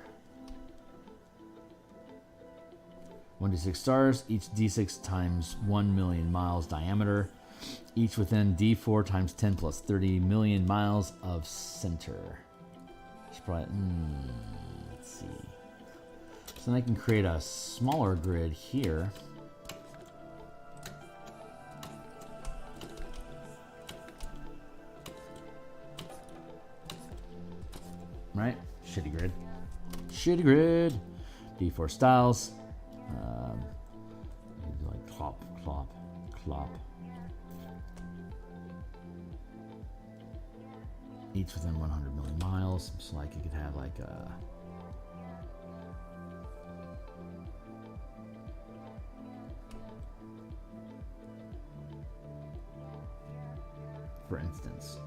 1d6 stars, each d6 times 1 million miles diameter, each within d4 times 10 plus 30 million miles of center. Should probably, let's see. So then I can create a smaller grid here. Right? Shitty grid. Shitty grid. D4 styles. Like clop, clop, clop. Each within 100 million miles. So like you could have like a... For instance.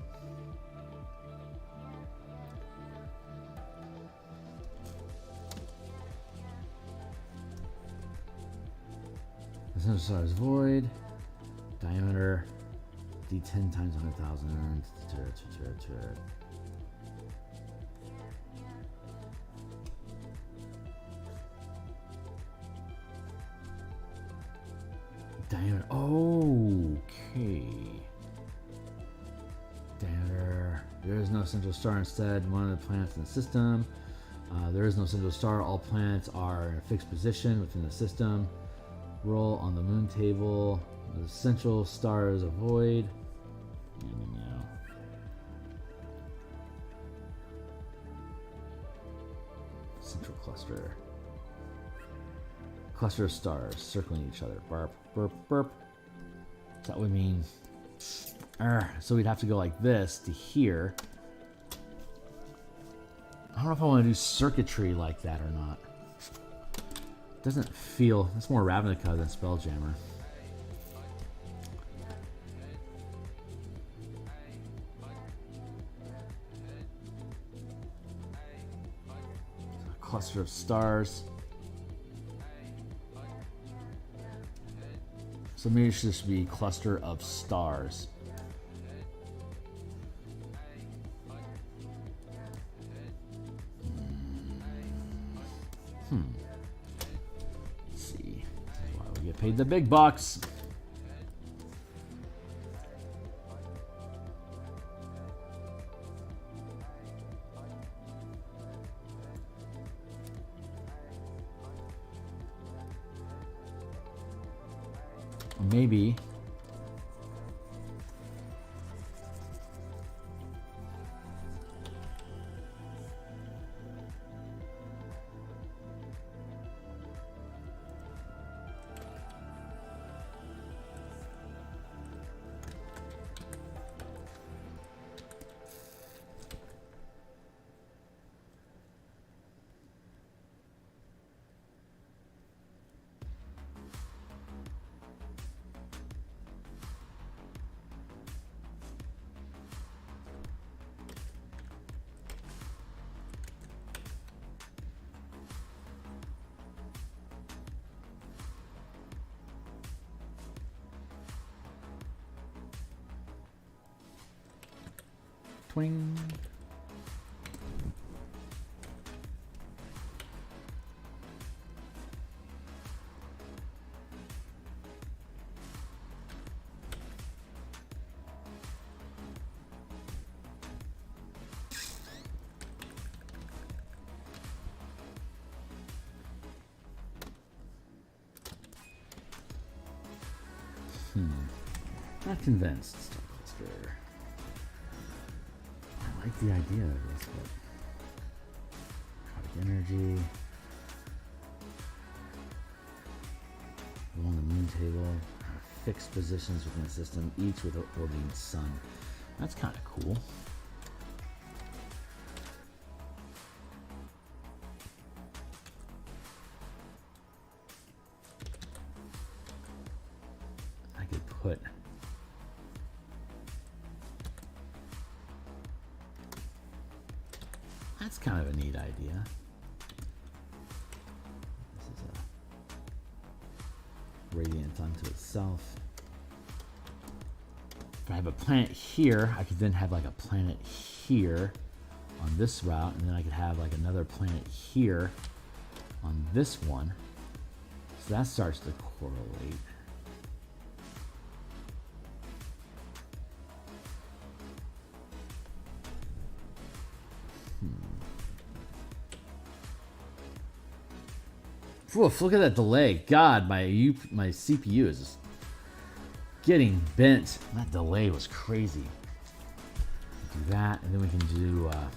The center star is void. Diameter d10 times 100,000. Diameter. Okay. Diameter. There is no central star. Instead, one of the planets in the system. There is no central star. All planets are in a fixed position within the system. Roll on the moon table. The central star is a void. Central cluster. Cluster of stars circling each other. Burp, burp, burp. That would mean... So we'd have to go like this to here. I don't know if I want to do circuitry like that or not. Doesn't feel... It's more Ravnica than Spelljammer. A cluster of stars. So maybe it should just be cluster of stars. Paid the big bucks. maybe twing. Not convinced. I like the idea of this, but energy along the moon table, fixed positions within the system, each with an orbiting sun. That's kind of cool. I could put that's kind of a neat idea. This is a radiant unto itself. If I have a planet here, I could then have like a planet here on this route, and then I could have like another planet here on this one. So that starts to correlate. Oof, look at that delay. God, my CPU is just getting bent. That delay was crazy. Do that, and then we can do like a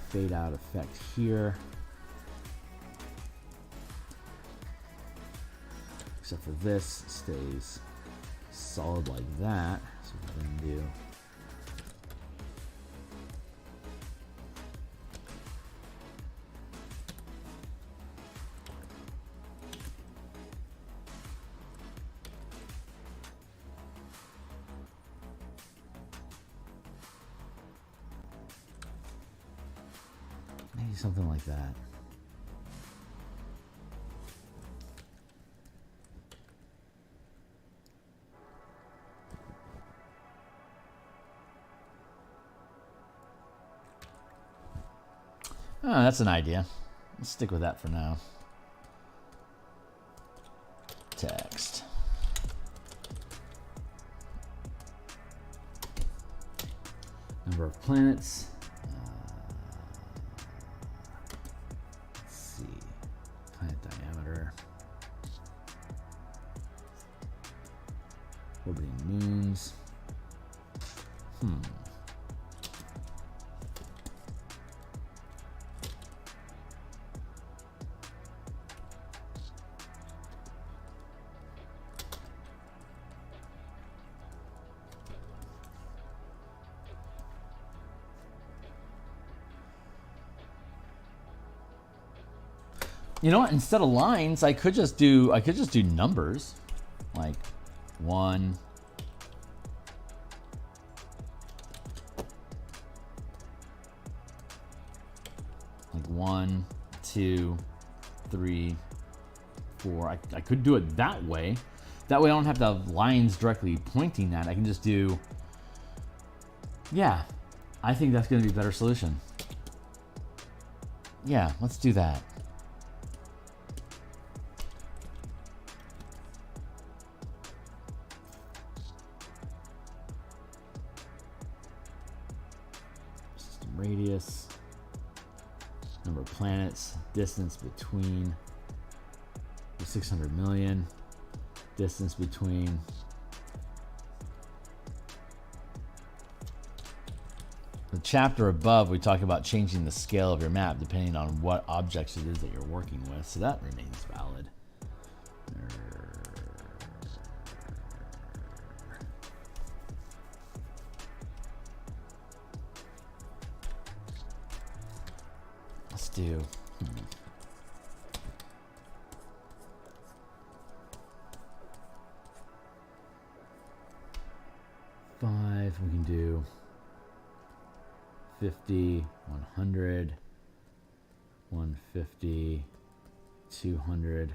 fade out effect here. Except for this, it stays solid like that. So we're going to do maybe something like that. Oh, that's an idea. Let's stick with that for now. Text. Number of planets. Let's see. Planet diameter. Orbiting moons. You know what? Instead of lines, I could just do numbers, like 1, like 1, 2, 3, 4. I could do it that way. That way, I don't have to have lines directly pointing that. I can just do. Yeah, I think that's going to be a better solution. Yeah, let's do that. Radius, number of planets, distance between. 600 million. Distance between. The chapter above, we talk about changing the scale of your map depending on what objects it is that you're working with, so that remains valid. Let's do. 5, we can do 50, 100, 150, 200.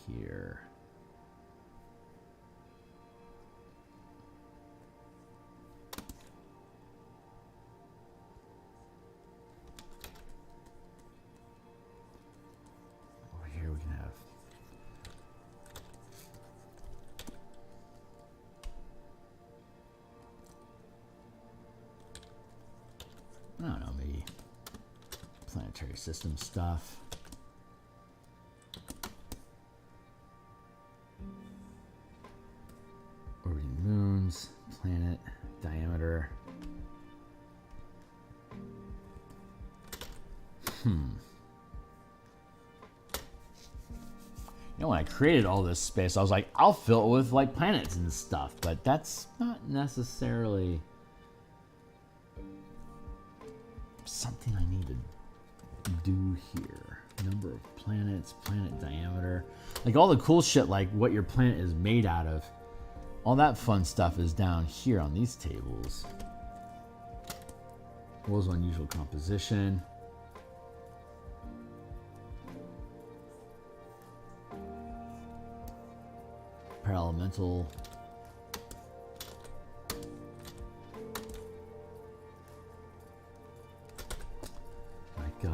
Here. Over here we can have I don't know, maybe planetary system stuff. Orbiting moons, planet, diameter. You know, when I created all this space, I was like, I'll fill it with like planets and stuff, but that's not necessarily something I need to do here. Number of planets, planet diameter, like all the cool shit, like what your planet is made out of. All that fun stuff is down here on these tables. World's unusual composition. Paralemental. Like, how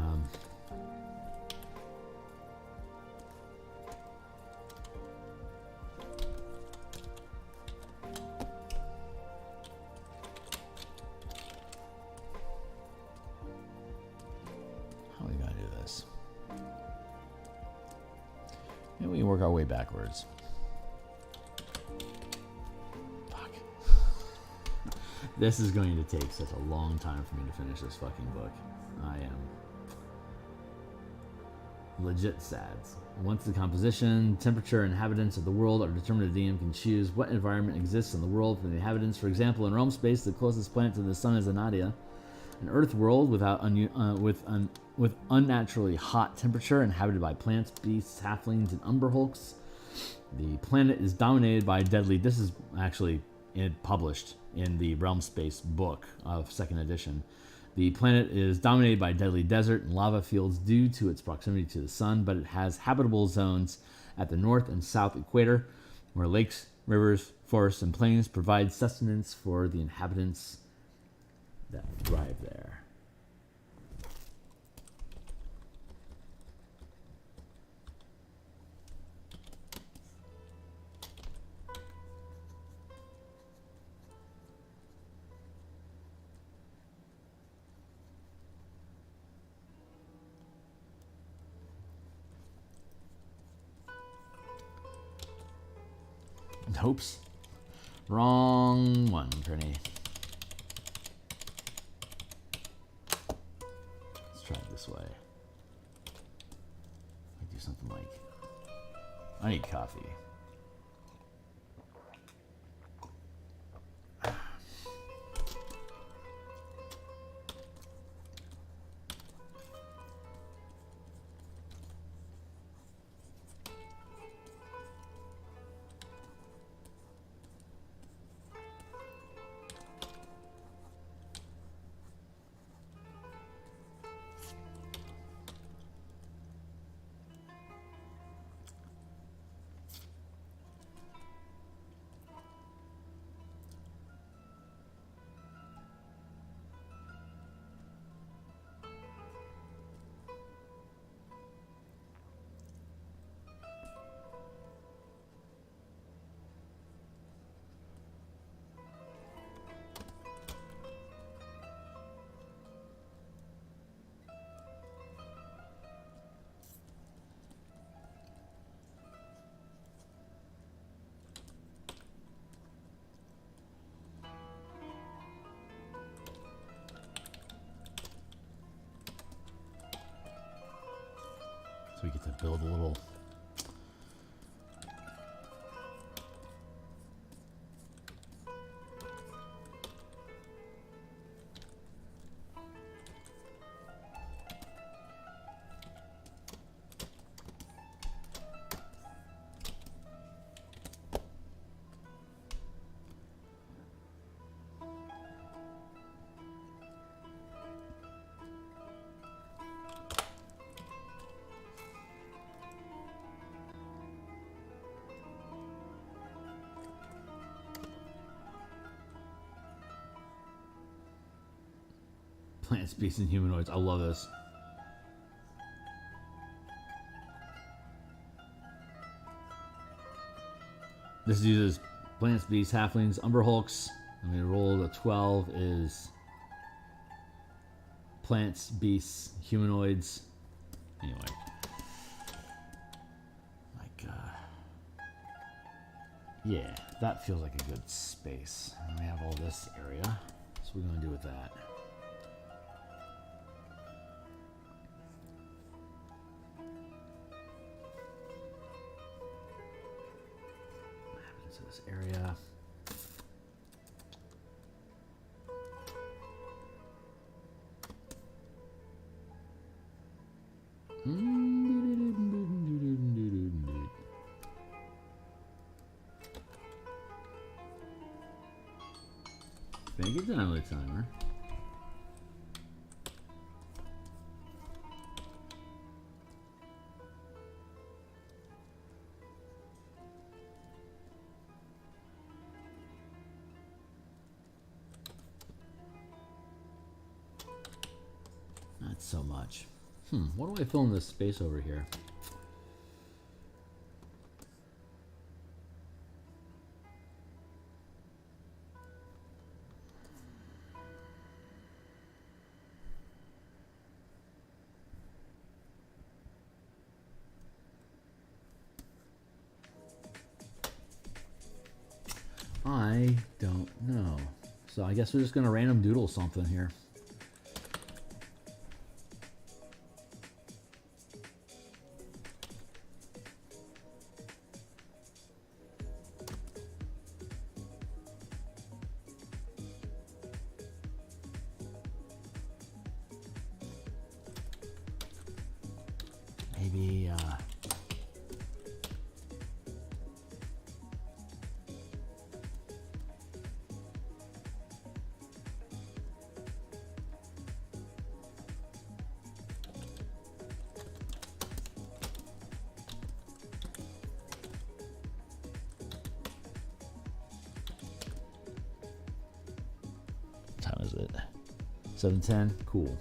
are we gonna do this? Maybe we can work our way backwards. This is going to take such a long time for me to finish this fucking book. I am legit sad. Once the composition, temperature, and inhabitants of the world are determined, the DM can choose what environment exists in the world for the inhabitants. For example, in realm space, the closest planet to the sun is Anadia, an Earth world with unnaturally hot temperature, inhabited by plants, beasts, halflings, and umberhulks. The planet is dominated by deadly. This is actually published in the Realm Space book of 2nd edition. The planet is dominated by deadly desert and lava fields due to its proximity to the sun, but it has habitable zones at the north and south equator, where lakes, rivers, forests, and plains provide sustenance for the inhabitants that thrive there. Oops. Wrong one, Trini. Let's try it this way. I do something like, I need coffee. build a little. Plants, beasts, and humanoids. I love this. This uses plants, beasts, halflings, umber hulks. And we rolled a 12 is plants, beasts, humanoids. Anyway. Like, yeah, that feels like a good space. And we have all this area. So what are we going to do with that? This area. Make it done with a timer. Not so much. What do I fill in this space over here? I don't know. So I guess we're just gonna random doodle something here. Maybe what time is it? 7:10. Cool.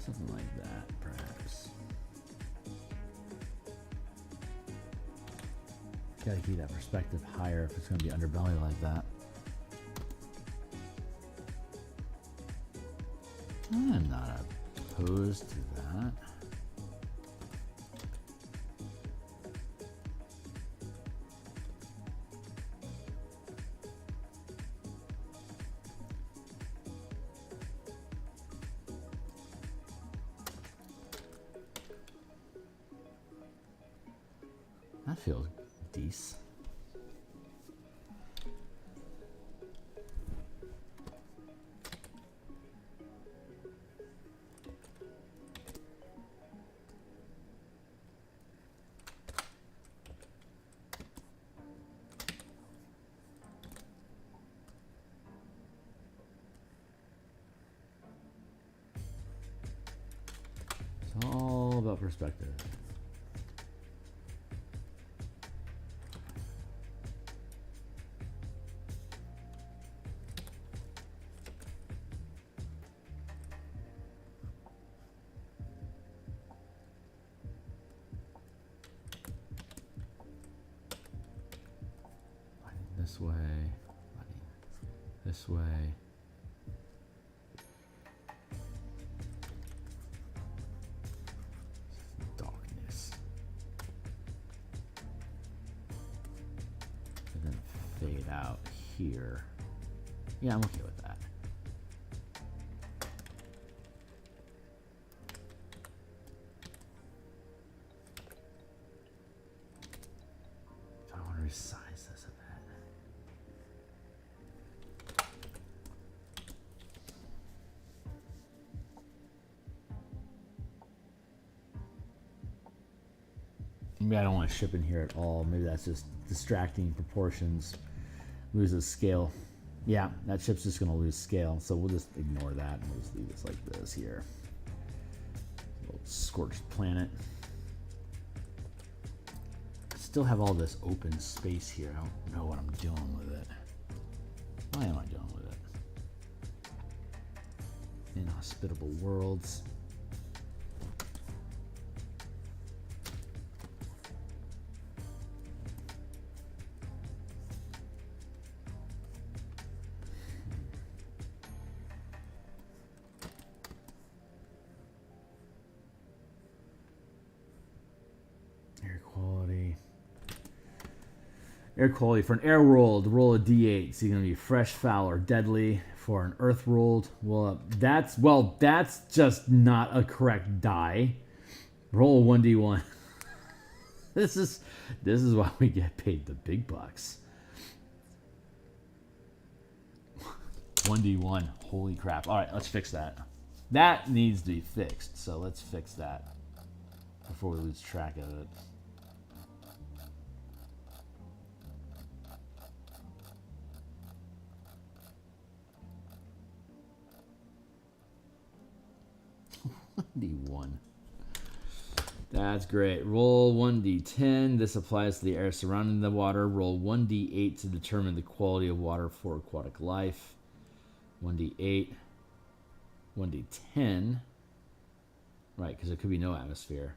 Something like that, perhaps. Gotta keep that perspective higher if it's gonna be underbelly like that. I'm not opposed to that. That feels decent. It's all about perspective. This way, this way. Darkness. And then fade out here. Yeah, I'm okay with that. I want to resize this a bit. Maybe I don't want to ship in here at all. Maybe that's just distracting proportions. Loses scale. Yeah, that ship's just going to lose scale. So we'll just ignore that and we'll just leave this like this here. A little scorched planet. Still have all this open space here. I don't know what I'm doing with it. Why am I doing with it? Inhospitable worlds. Air quality for an air world, roll a d8. So you're gonna be fresh, foul, or deadly. For an earth world, well, that's just not a correct die. Roll a 1d1. This is why we get paid the big bucks. 1d1. Holy crap! All right, let's fix that. That needs to be fixed. So let's fix that before we lose track of it. D1. That's great. Roll 1d10. This applies to the air surrounding the water. Roll 1d8 to determine the quality of water for aquatic life. 1d8. 1d10. Right, because there could be no atmosphere.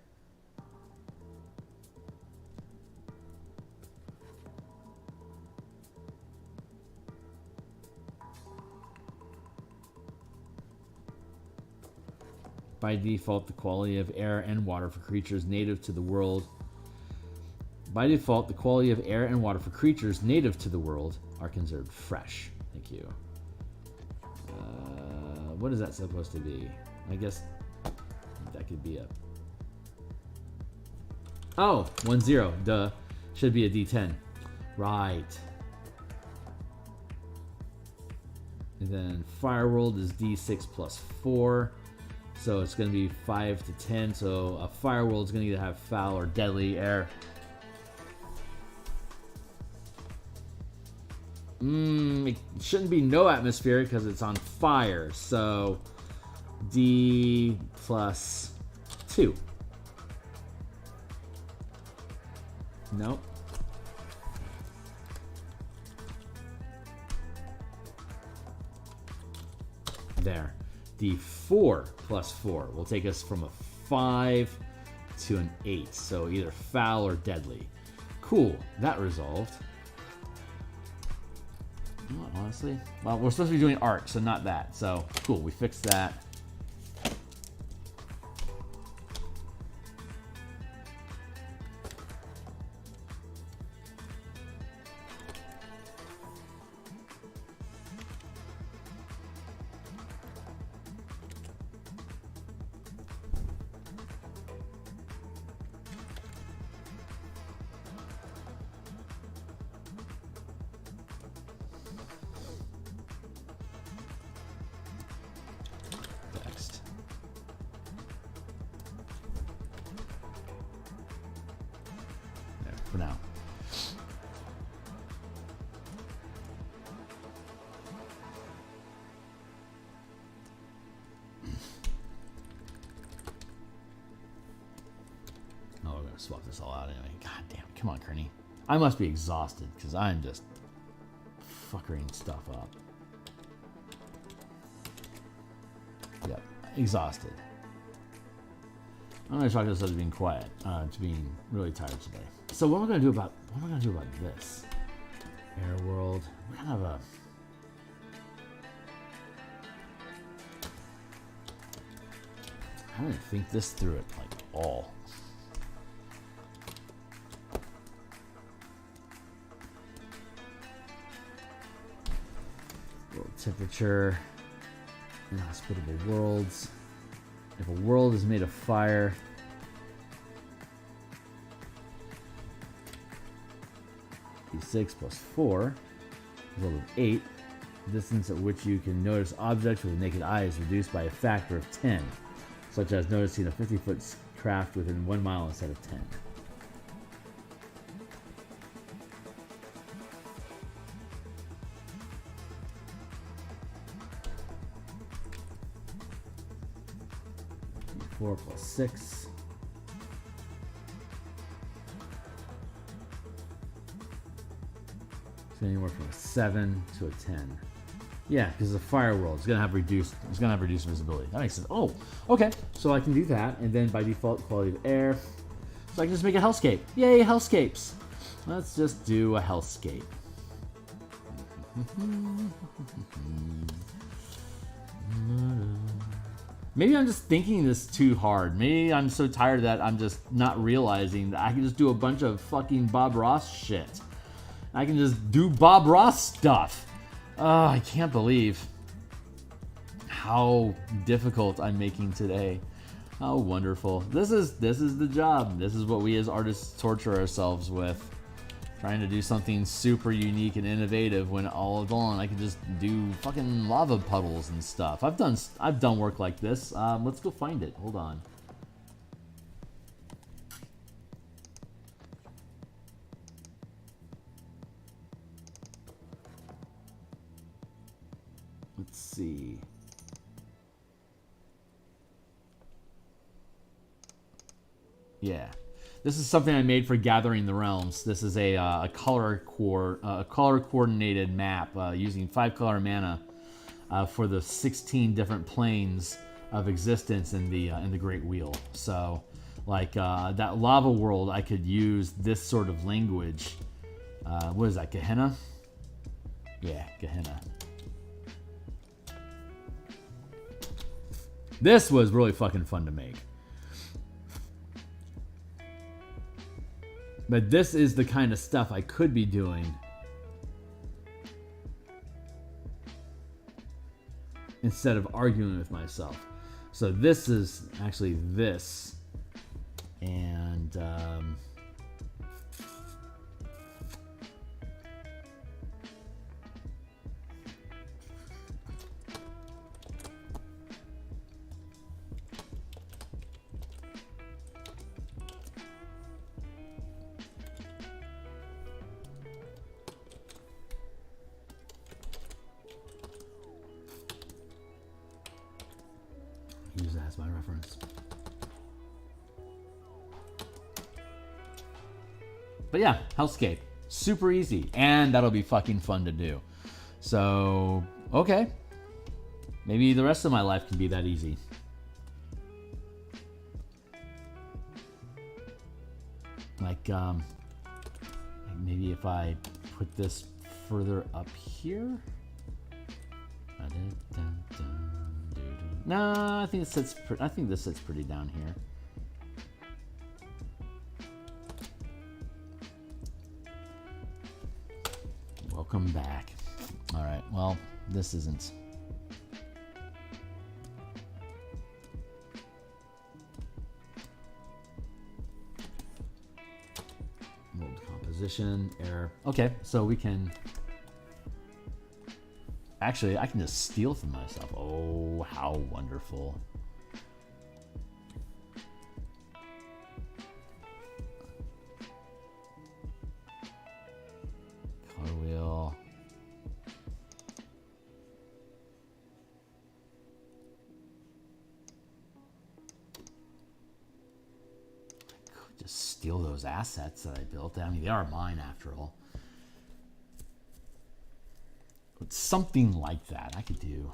By default, the quality of air and water for creatures native to the world. By default, the quality of air and water for creatures native to the world are considered fresh. Thank you. What is that supposed to be? I guess that could be a... Oh, 1-0. Duh. Should be a D10. Right. And then Fire World is D6 plus 4. So it's going to be 5 to 10. So a fire world is going to either have foul or deadly air. It shouldn't be no atmosphere because it's on fire. So D plus 2. Nope. There. D4 plus 4 will take us from a 5 to an 8. So either foul or deadly. Cool. That resolved. Honestly, well, we're supposed to be doing art, so not that. So cool. We fixed that. swap this all out anyway. God damn, come on, Kearney. I must be exhausted because I'm just fuckering stuff up. Yep, exhausted. I'm gonna chalk this up to being quiet, to being really tired today. So what am I gonna do about this? Air world. We have a. I didn't think this through at like all. World temperature. Inhospitable worlds. If a world is made of fire, d6 plus 4, result of 8. The distance at which you can notice objects with the naked eye is reduced by a factor of 10, such as noticing a 50-foot craft within 1 mile instead of 10. Four plus 6. So anywhere from a 7 to a 10. Yeah, because the fire world is gonna have reduced. It's gonna have reduced visibility. That makes sense. Oh, okay. So I can do that, and then by default, quality of air. So I can just make a hellscape. Yay, hellscapes! Let's just do a hellscape. Maybe I'm just thinking this too hard. Maybe I'm so tired that I'm just not realizing that I can just do a bunch of fucking Bob Ross shit. I can just do Bob Ross stuff. Oh, I can't believe how difficult I'm making today. How wonderful. This is the job. This is what we as artists torture ourselves with. Trying to do something super unique and innovative when all along I could just do fucking lava puddles and stuff. I've done work like this. Let's go find it. Hold on. Let's see. Yeah. This is something I made for Gathering the Realms. This is a color coordinated map using 5-color mana for the 16 different planes of existence in the Great Wheel. So, like that lava world, I could use this sort of language. What is that? Gehenna? Yeah, Gehenna. This was really fucking fun to make. But this is the kind of stuff I could be doing instead of arguing with myself. So this is actually this. And use that as my reference. But yeah, hellscape. Super easy. And that'll be fucking fun to do. So, okay. Maybe the rest of my life can be that easy. Like maybe if I put this further up here. No, I think this sits pretty down here. Welcome back. All right. Well, this isn't. Mold composition error. Okay, so we can. Actually, I can just steal from myself. Oh, how wonderful. Color wheel. I could just steal those assets that I built. I mean, they are mine after all. But something like that I could do.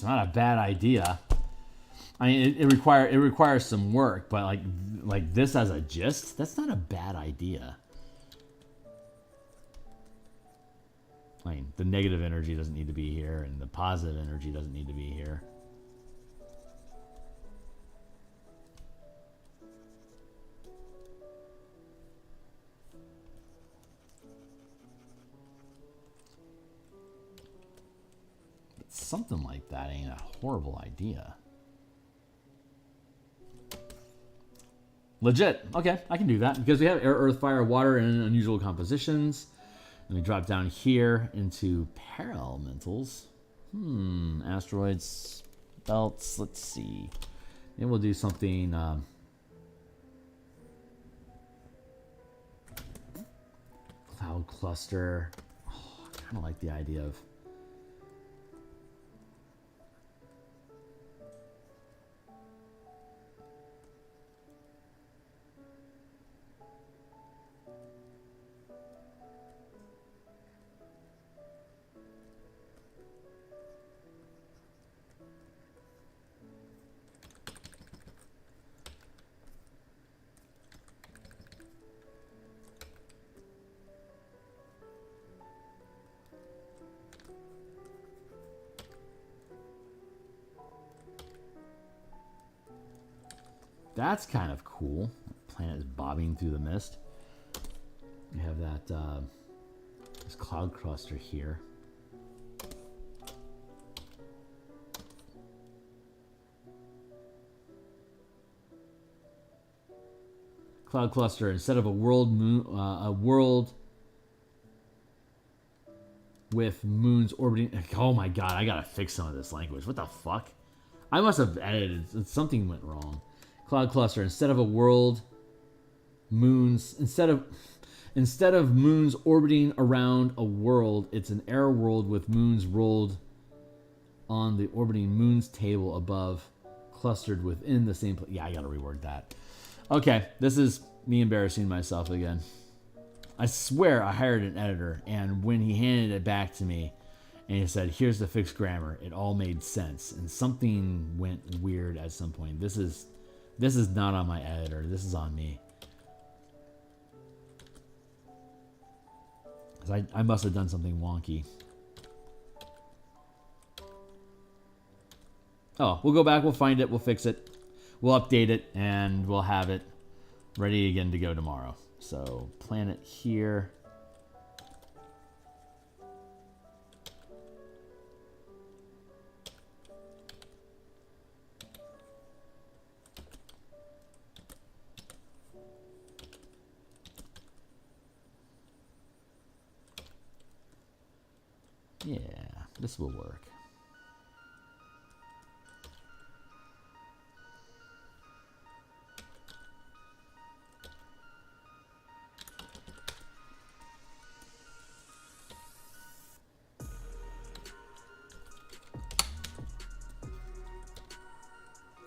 It's not a bad idea. I mean, it requires some work, but like this as a gist, that's not a bad idea. I mean, the negative energy doesn't need to be here, and the positive energy doesn't need to be here. But something like that ain't a horrible idea. Legit. Okay, I can do that because we have air, earth, fire, water, and unusual compositions. And we drop down here into parelementals. Asteroids, belts. Let's see. Maybe we'll do something. Cloud cluster. Oh, I kind of like the idea of. That's kind of cool. The planet is bobbing through the mist. We have that this cloud cluster here. Cloud cluster instead of a world with moons orbiting. Oh my god! I gotta fix some of this language. What the fuck? I must have edited. Something went wrong. Cloud cluster instead of a world moons instead of moons orbiting around a world, it's an air world with moons rolled on the orbiting moons table above, clustered within the same place. Yeah, I gotta reword that. Okay, this is me embarrassing myself again. I swear I hired an editor, and when he handed it back to me and he said, "Here's the fixed grammar," it all made sense, and something went weird at some point. This is not on my editor. This is on me. I must have done something wonky. Oh, we'll go back. We'll find it. We'll fix it. We'll update it. And we'll have it ready again to go tomorrow. So, planet here. Yeah, this will work.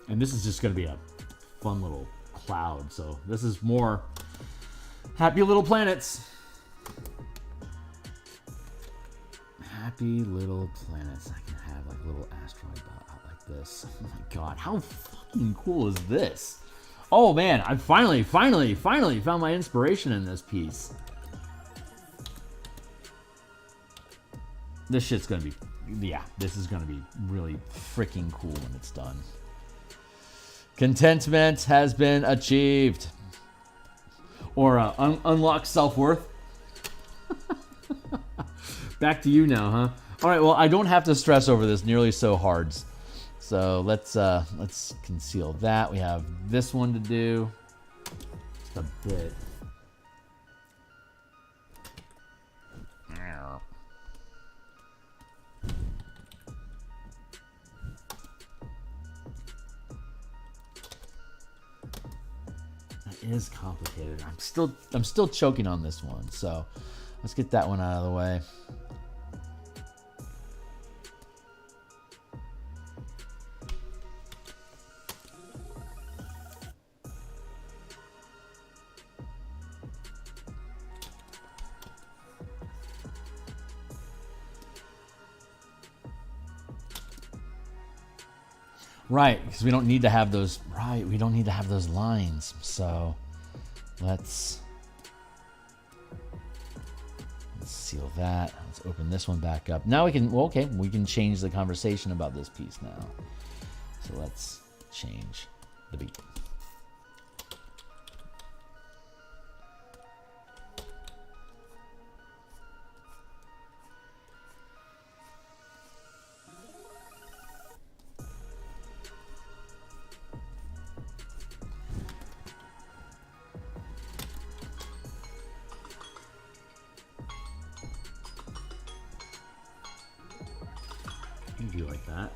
And this is just going to be a fun little cloud. So this is more happy little planets. Happy little planets. I can have like a little asteroid out like this. Oh my god, how fucking cool is this? Oh man, I finally found my inspiration in this piece. This shit's gonna be, yeah, this is gonna be really freaking cool when it's done. Contentment has been achieved. Or unlock self-worth. Back to you now, huh? All right, well, I don't have to stress over this nearly so hard. So let's conceal that. We have this one to do. Just a bit. is complicated. I'm still choking on this one. So let's get that one out of the way. Right, because we don't need to have those. Right, we don't need to have those lines. So let's seal that. Let's open this one back up. Now we can. Well, okay, we can change the conversation about this piece now. So let's change the beat. Do like that.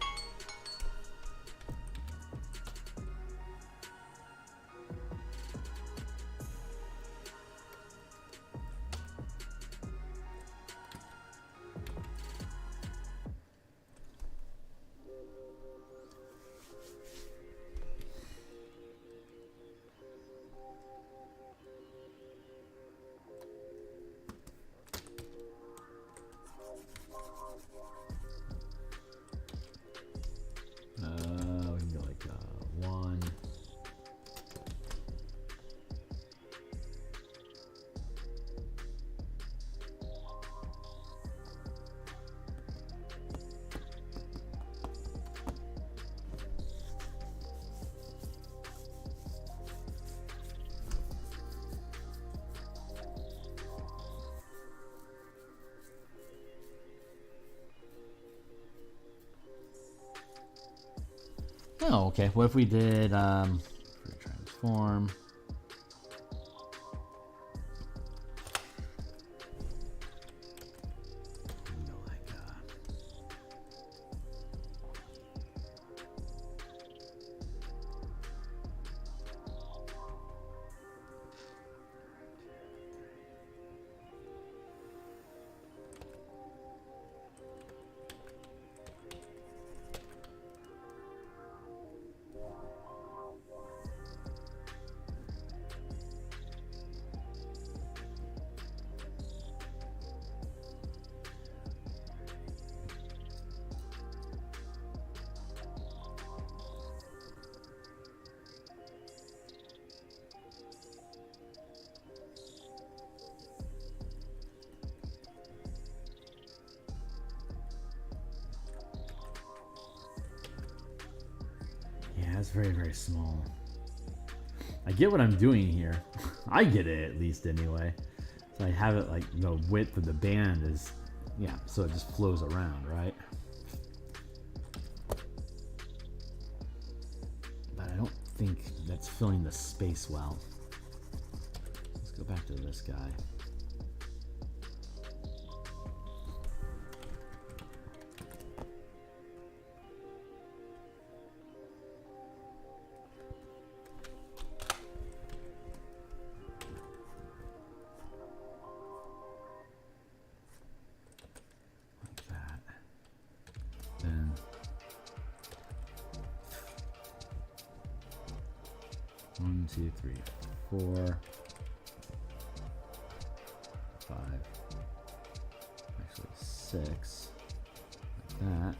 We can go like 1. Oh, okay. What if we did transform? You know, like that's very, very small. I get what I'm doing here. I get it at least anyway. So I have it like the width of the band is, yeah, so it just flows around, right? But I don't think that's filling the space well. Let's go back to this guy. One, two, three, 4, 5, actually 6, like that.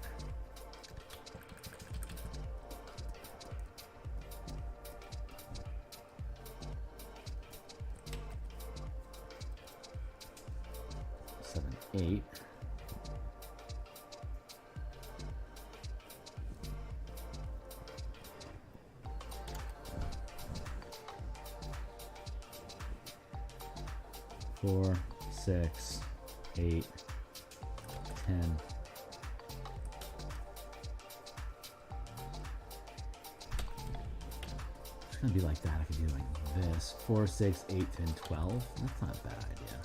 Seven, 8. Four, 6, 8, 10. It's gonna be like that. I could do like this. 4, 6, 8, 10, 12. That's not a bad idea.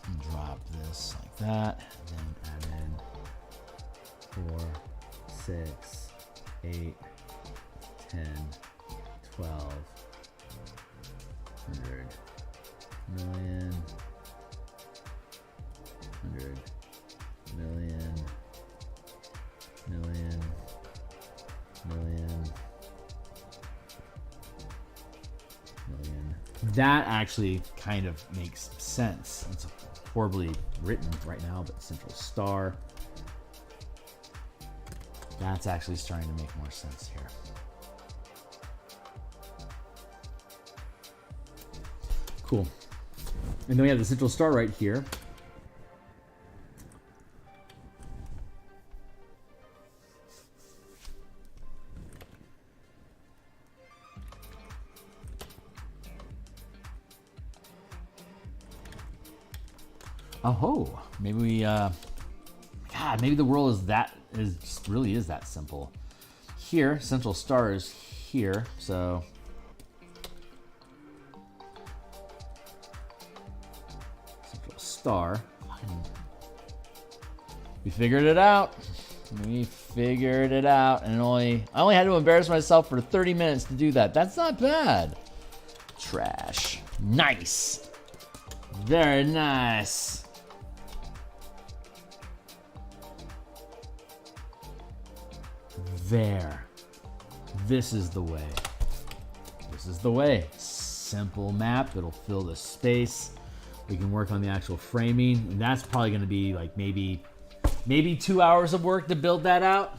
And drop this like that. And then add in 4, 6, 8, 10, 12, 100 million, 100 million, million, million, million. That actually kind of makes sense. It's horribly written right now, but central star. That's actually starting to make more sense here. Cool. And then we have the central star right here. Oh, maybe we, God, maybe the world really is that simple. Here, central star is here, so central star. We figured it out. We figured it out, and I only had to embarrass myself for 30 minutes to do that. That's not bad. Trash. Nice. Very nice. There. This is the way. This is the way. Simple map. It'll fill the space. We can work on the actual framing. And that's probably going to be like maybe 2 hours of work to build that out.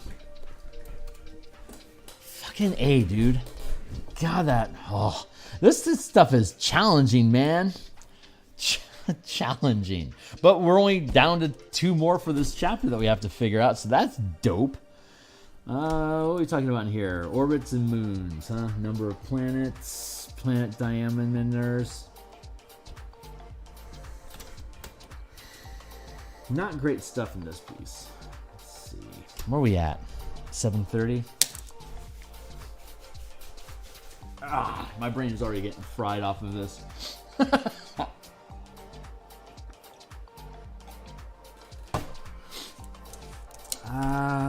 Fucking A, dude. God, this stuff is challenging, man. Challenging. But we're only down to 2 more for this chapter that we have to figure out. So that's dope. What are we talking about in here? Orbits and moons, huh? Number of planets, planet diameters. Not great stuff in this piece. Let's see. Where are we at? 7:30? My brain is already getting fried off of this.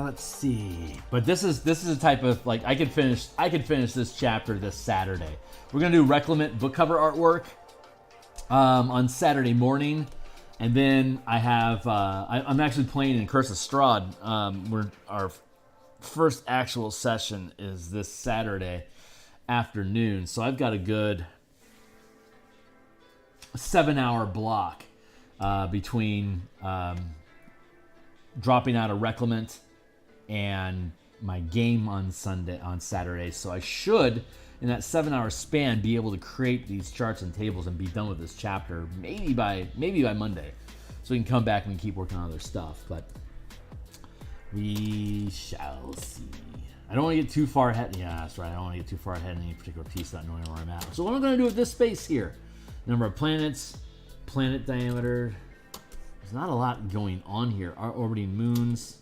Let's see. But this is a type of, like, I could finish this chapter this Saturday. We're gonna do Reclamant book cover artwork on Saturday morning, and then I have I'm actually playing in Curse of Strahd. Our first actual session is this Saturday afternoon, so I've got a good 7-hour block between dropping out a Reclamant and my game on Saturday. So I should, in that 7-hour span, be able to create these charts and tables and be done with this chapter maybe by Monday. So we can come back and keep working on other stuff, but we shall see. I don't want to get too far ahead. Yeah, that's right. I don't want to get too far ahead in any particular piece without knowing where I'm at. So what am I going to do with this space here? Number of planets, planet diameter. There's not a lot going on here. Our orbiting moons.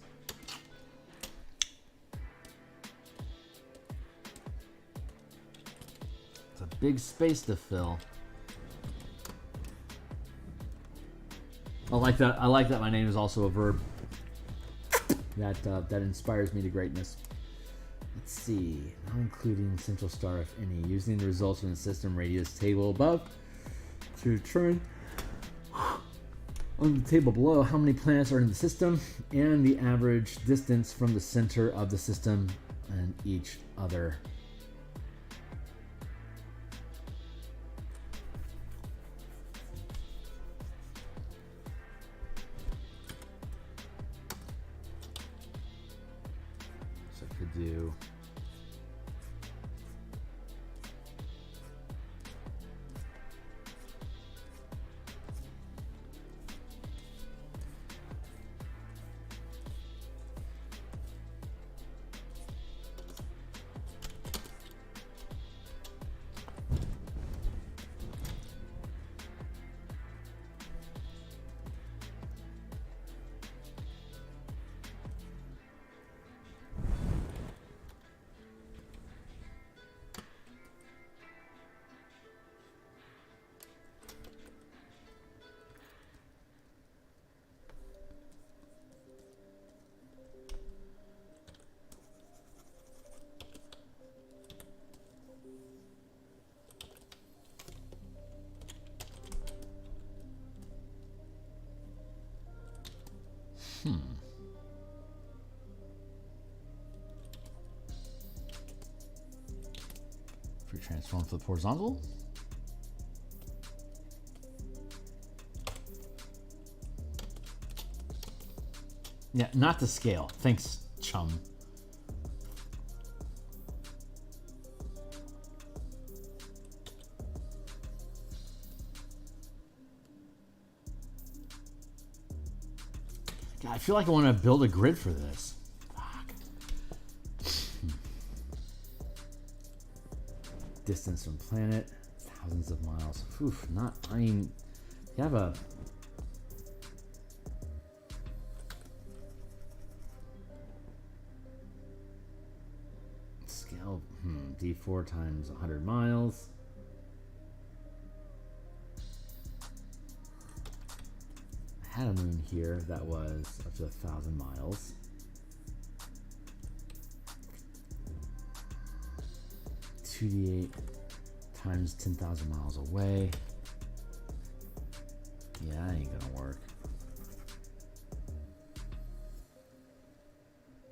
It's a big space to fill. I like that. I like that my name is also a verb. That inspires me to greatness. Let's see. Not including central star, if any. Using the results from the system radius table above to determine on the table below how many planets are in the system and the average distance from the center of the system and each other. So I could do Transform flip horizontal. Yeah, not to scale. Thanks, chum. God, I feel like I want to build a grid for this. Fuck. Distance from planet, thousands of miles. Oof, not, I mean, you have a... Scale, D4 times 100 miles. I had a moon here that was up to 1,000 miles. $2d8 times 10,000 miles away. Yeah, that ain't gonna work.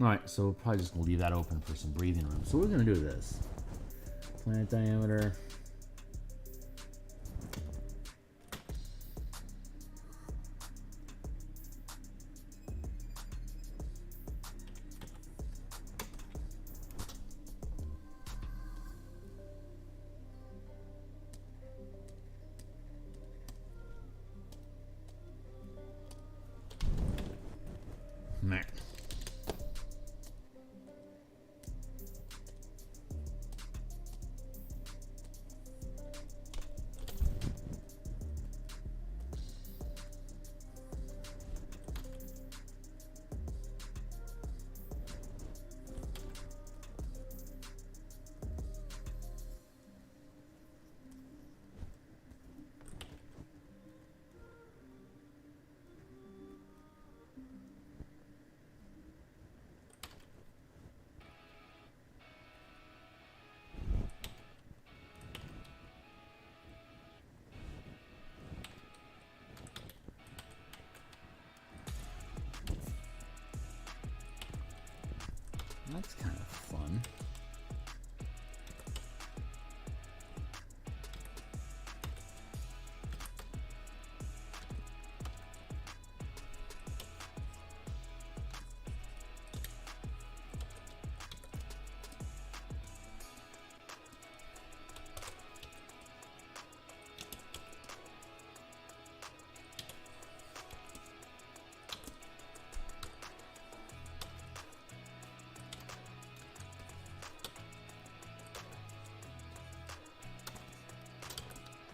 Alright, so we're probably just gonna leave that open for some breathing room. So we're gonna do this. Planet diameter. Meh. That's kind of fun.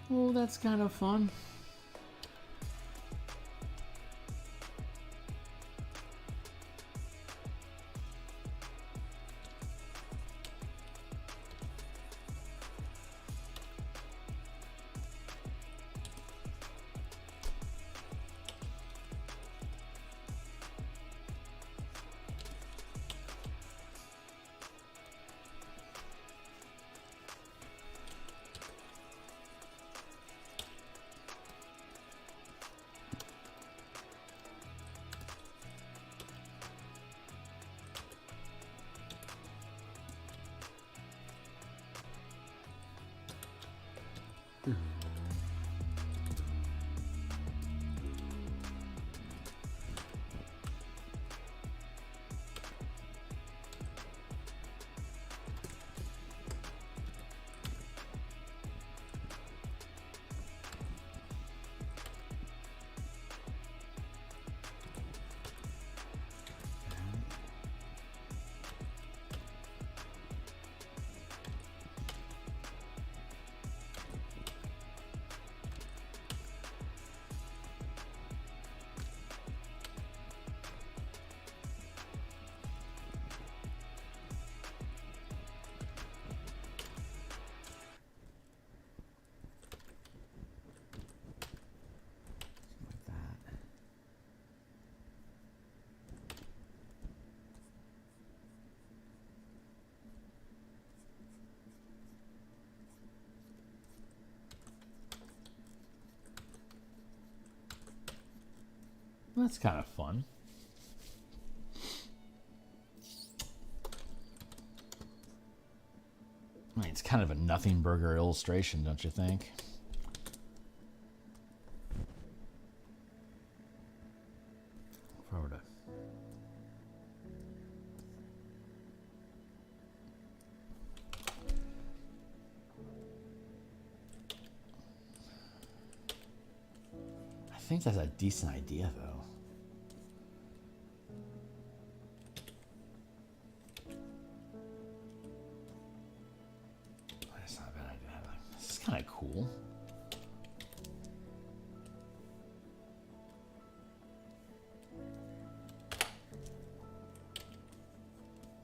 Oh, that's kind of fun. That's kind of fun. I mean, it's kind of a nothing burger illustration, don't you think? Forward to I think that's a decent idea, though. That's not a bad idea. This is kind of cool.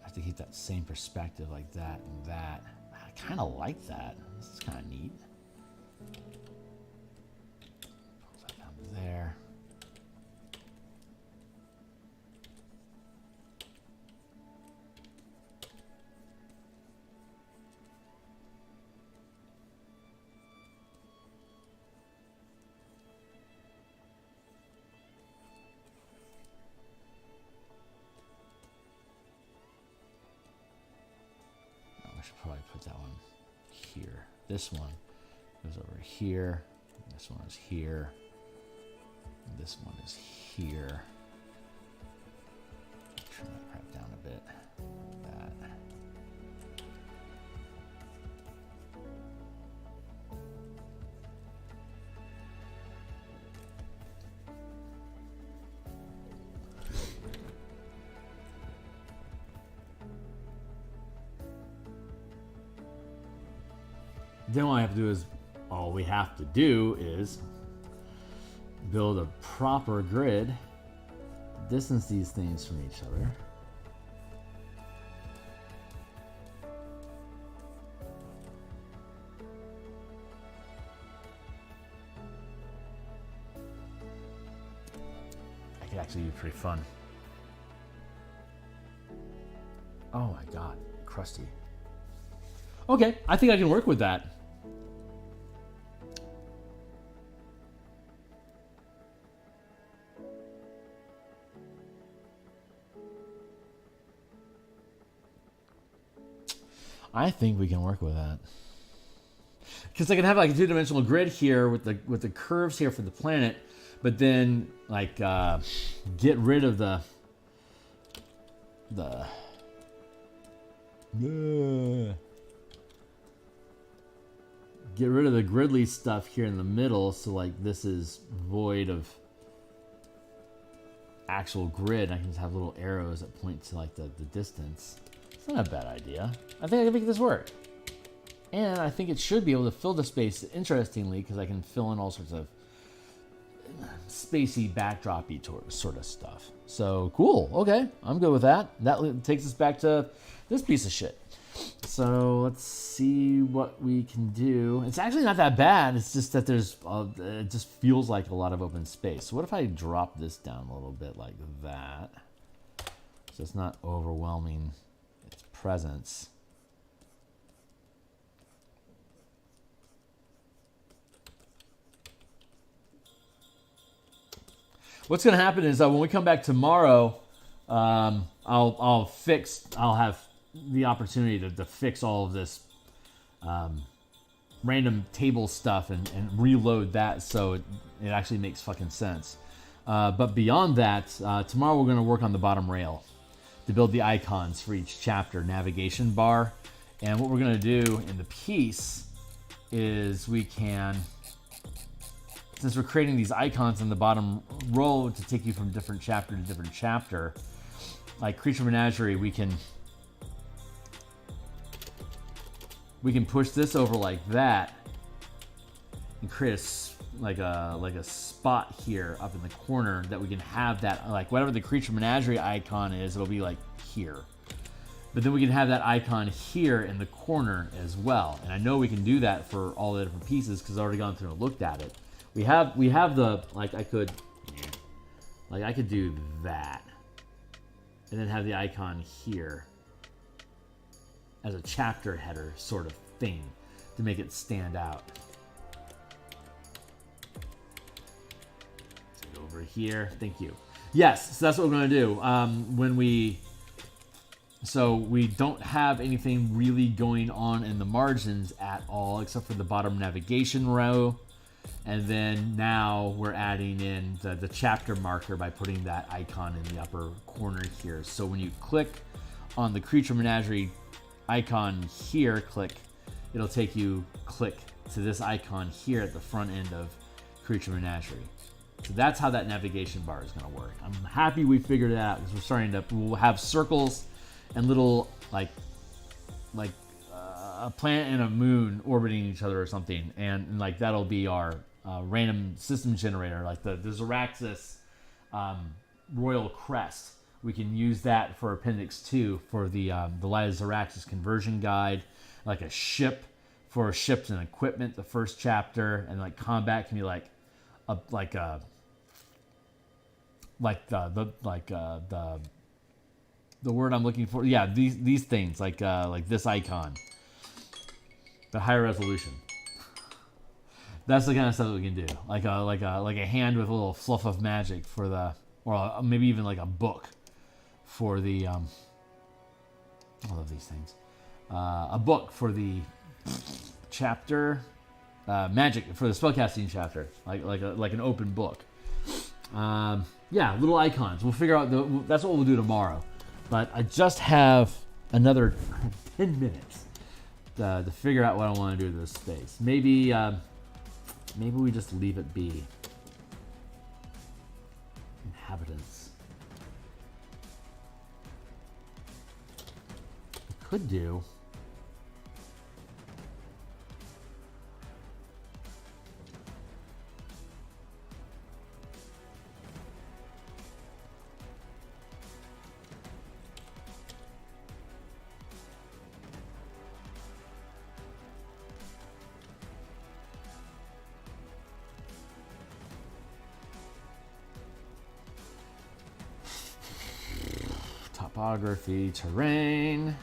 I have to keep that same perspective like that and that. I kind of like that. This is kind of neat. There. Oh, I should probably put that one here. This one goes over here. This one is here. This one is here. Trim that crap down a bit. Like that. Then all I have to do is, all we have to do is build a proper grid, distance these things from each other. That could actually be pretty fun. Oh my god, crusty. Okay, I think I can work with that. I think we can work with that. Because I can have like a two-dimensional grid here with the curves here for the planet, but then like get rid of the get rid of the gridly stuff here in the middle, so like this is void of actual grid. I can just have little arrows that point to like the distance. It's not a bad idea. I think I can make this work. And I think it should be able to fill the space interestingly, because I can fill in all sorts of spacey, backdrop-y sort of stuff. So, cool. Okay, I'm good with that. That takes us back to this piece of shit. So, let's see what we can do. It's actually not that bad. It's just that there's, it just feels like a lot of open space. So what if I drop this down a little bit like that? So it's not overwhelming its presence. What's going to happen is when we come back tomorrow, I'll have the opportunity to fix all of this random table stuff and reload that so it actually makes fucking sense. But beyond that, tomorrow we're going to work on the bottom rail to build the icons for each chapter navigation bar. And what we're going to do in the piece is we can, since we're creating these icons in the bottom row to take you from different chapter to different chapter, like Creature Menagerie, we can push this over like that and create a spot here up in the corner that we can have that, like whatever the Creature Menagerie icon is, it'll be like here. But then we can have that icon here in the corner as well. And I know we can do that for all the different pieces because I've already gone through and looked at it. We have the, like I could do that and then have the icon here as a chapter header sort of thing to make it stand out. Over here, thank you. Yes, so that's what we're going to do. When we So we don't have anything really going on in the margins at all, except for the bottom navigation row. And then now we're adding in the chapter marker by putting that icon in the upper corner here. So when you click on the Creature Menagerie icon here, it'll take you to this icon here at the front end of Creature Menagerie. So that's how that navigation bar is going to work. I'm happy we figured it out because we'll have circles and little like a planet and a moon orbiting each other or something, and like that'll be our random system generator, like the Xaryxis royal crest. We can use that for Appendix 2 for the Light of Xaryxis conversion guide, like a ship for ships and equipment, the first chapter, and like combat can be the word I'm looking for. Yeah, these things like this icon, the higher resolution. That's the kind of stuff that we can do, like a hand with a little fluff of magic for the, or maybe even like a book for the. I love these things. A book for the chapter magic for the spellcasting chapter, like an open book. Yeah, little icons. We'll figure out that's what we'll do tomorrow. But I just have another 10 minutes to figure out what I want to do to this space. Maybe we just leave it be. Inhabitants. I could do. Topography, terrain.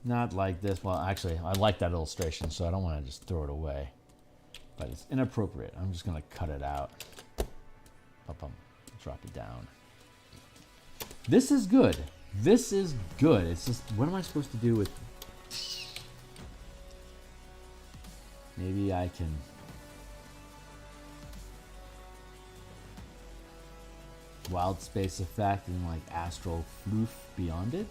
Not like this. Well, actually, I like that illustration, so I don't want to just throw it away. But it's inappropriate. I'm just going to cut it out. Drop it down. This is good. This is good. It's just, what am I supposed to do with... Maybe I can... Wild space effect and like astral floof beyond it.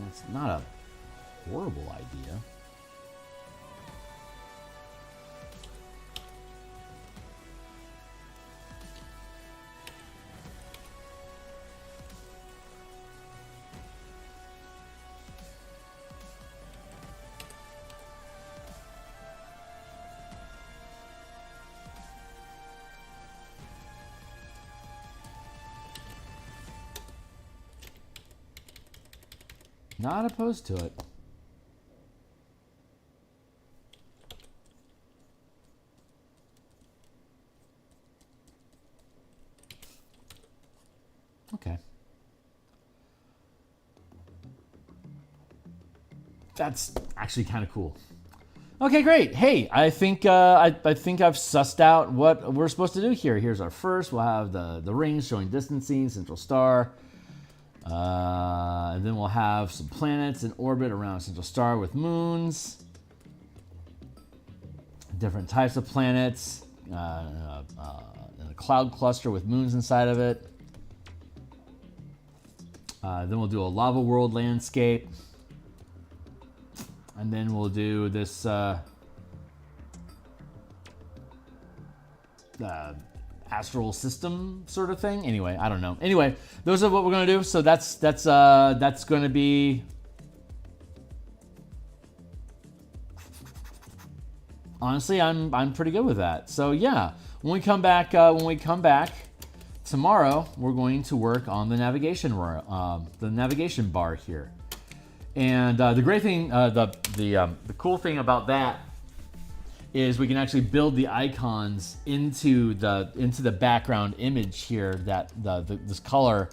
It's not a horrible idea. Not opposed to it. Okay. That's actually kind of cool. Okay, great. Hey, I think I think I've sussed out what we're supposed to do here. Here's our first. We'll have the rings showing distancing, central star. And then we'll have some planets in orbit around a central star with moons. Different types of planets. And a cloud cluster with moons inside of it. Then we'll do a lava world landscape. And then we'll do this astral system sort of thing. Anyway, I don't know. Anyway, those are what we're gonna do. So that's gonna be. Honestly, I'm pretty good with that. So yeah, when we come back tomorrow we're going to work on the navigation bar here. And the great thing, the cool thing about that is we can actually build the icons into the background image here, that this color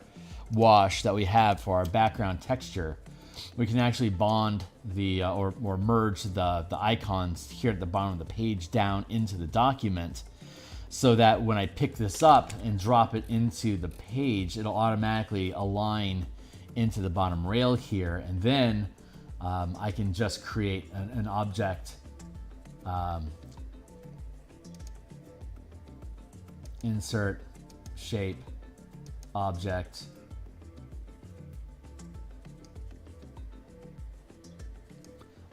wash that we have for our background texture. We can actually bond the or merge the icons here at the bottom of the page down into the document, so that when I pick this up and drop it into the page, it'll automatically align into the bottom rail here, and then I can just create an object. Insert shape object,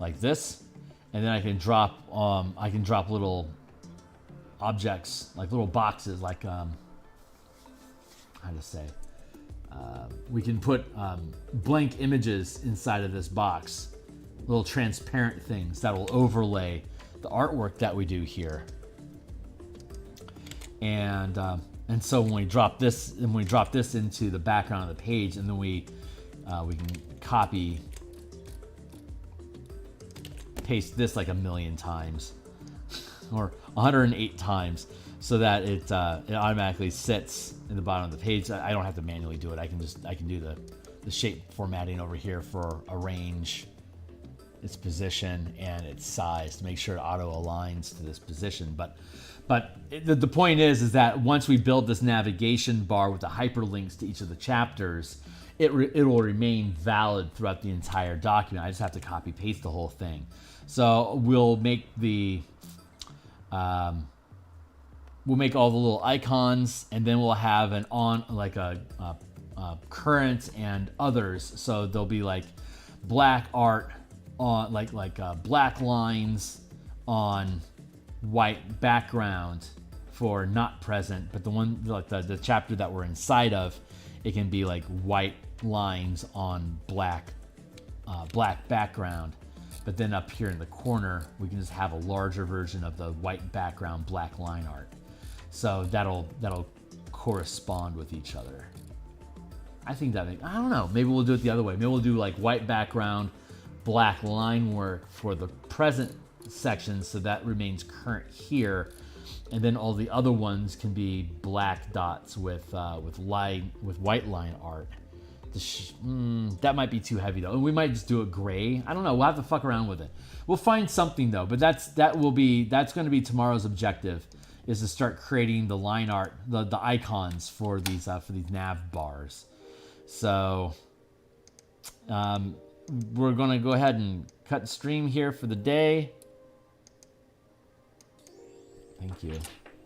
like this, and then I can drop little objects, like little boxes, like how to say, we can put blank images inside of this box, little transparent things that will overlay the artwork that we do here. And so when we drop this into the background of the page, and then we can copy paste this like 1,000,000 times or 108 times, so that it automatically sits in the bottom of the page. I don't have to manually do it. I can do the shape formatting over here for arrange, its position, and its size to make sure it auto aligns to this position. But the point is that once we build this navigation bar with the hyperlinks to each of the chapters, it will remain valid throughout the entire document. I just have to copy paste the whole thing. So we'll make all the little icons, and then we'll have an current and others. So there'll be like black art on black lines on white background for not present, but the one like the chapter that we're inside of, it can be like white lines on black background. But then up here in the corner, we can just have a larger version of the white background black line art. So that'll correspond with each other. I think I don't know, maybe we'll do it the other way. Maybe we'll do like white background black line work for the present section, so that remains current here, and then all the other ones can be black dots with white line art. That might be too heavy though. We might just do it gray. I don't know. We'll have to fuck around with it. We'll find something though. But that's going to be tomorrow's objective, is to start creating the line art, the icons for these nav bars. So we're going to go ahead and cut stream here for the day. Thank you. I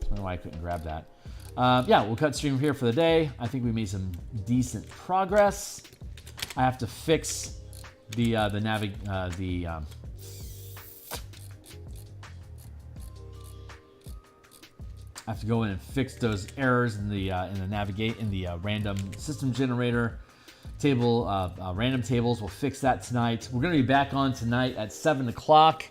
don't know why I couldn't grab that. Yeah, we'll cut stream here for the day. I think we made some decent progress. I have to fix I have to go in and fix those errors in the random system generator table, random tables. We'll fix that tonight. We're going to be back on tonight at 7 o'clock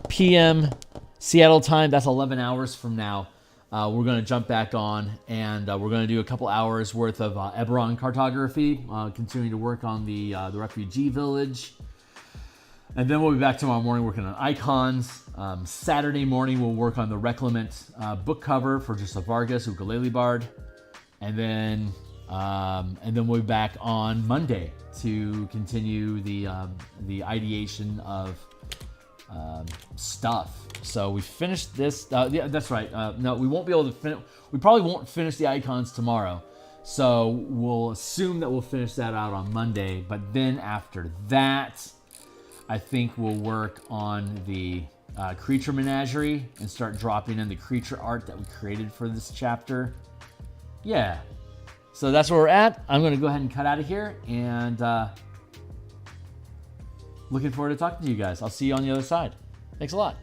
p.m. Seattle time. That's 11 hours from now. We're going to jump back on, and we're going to do a couple hours worth of Eberron cartography, continuing to work on the refugee village. And then we'll be back tomorrow morning working on icons. Saturday morning we'll work on the Reclamant book cover for just a Vargas ukulele bard. And then we'll be back on Monday to continue the ideation of stuff. So we finished this. Yeah, that's right. No, we won't be able to finish. We probably won't finish the icons tomorrow. So we'll assume that we'll finish that out on Monday. But then after that, I think we'll work on the creature menagerie and start dropping in the creature art that we created for this chapter. Yeah. So that's where we're at. I'm going to go ahead and cut out of here, and looking forward to talking to you guys. I'll see you on the other side. Thanks a lot.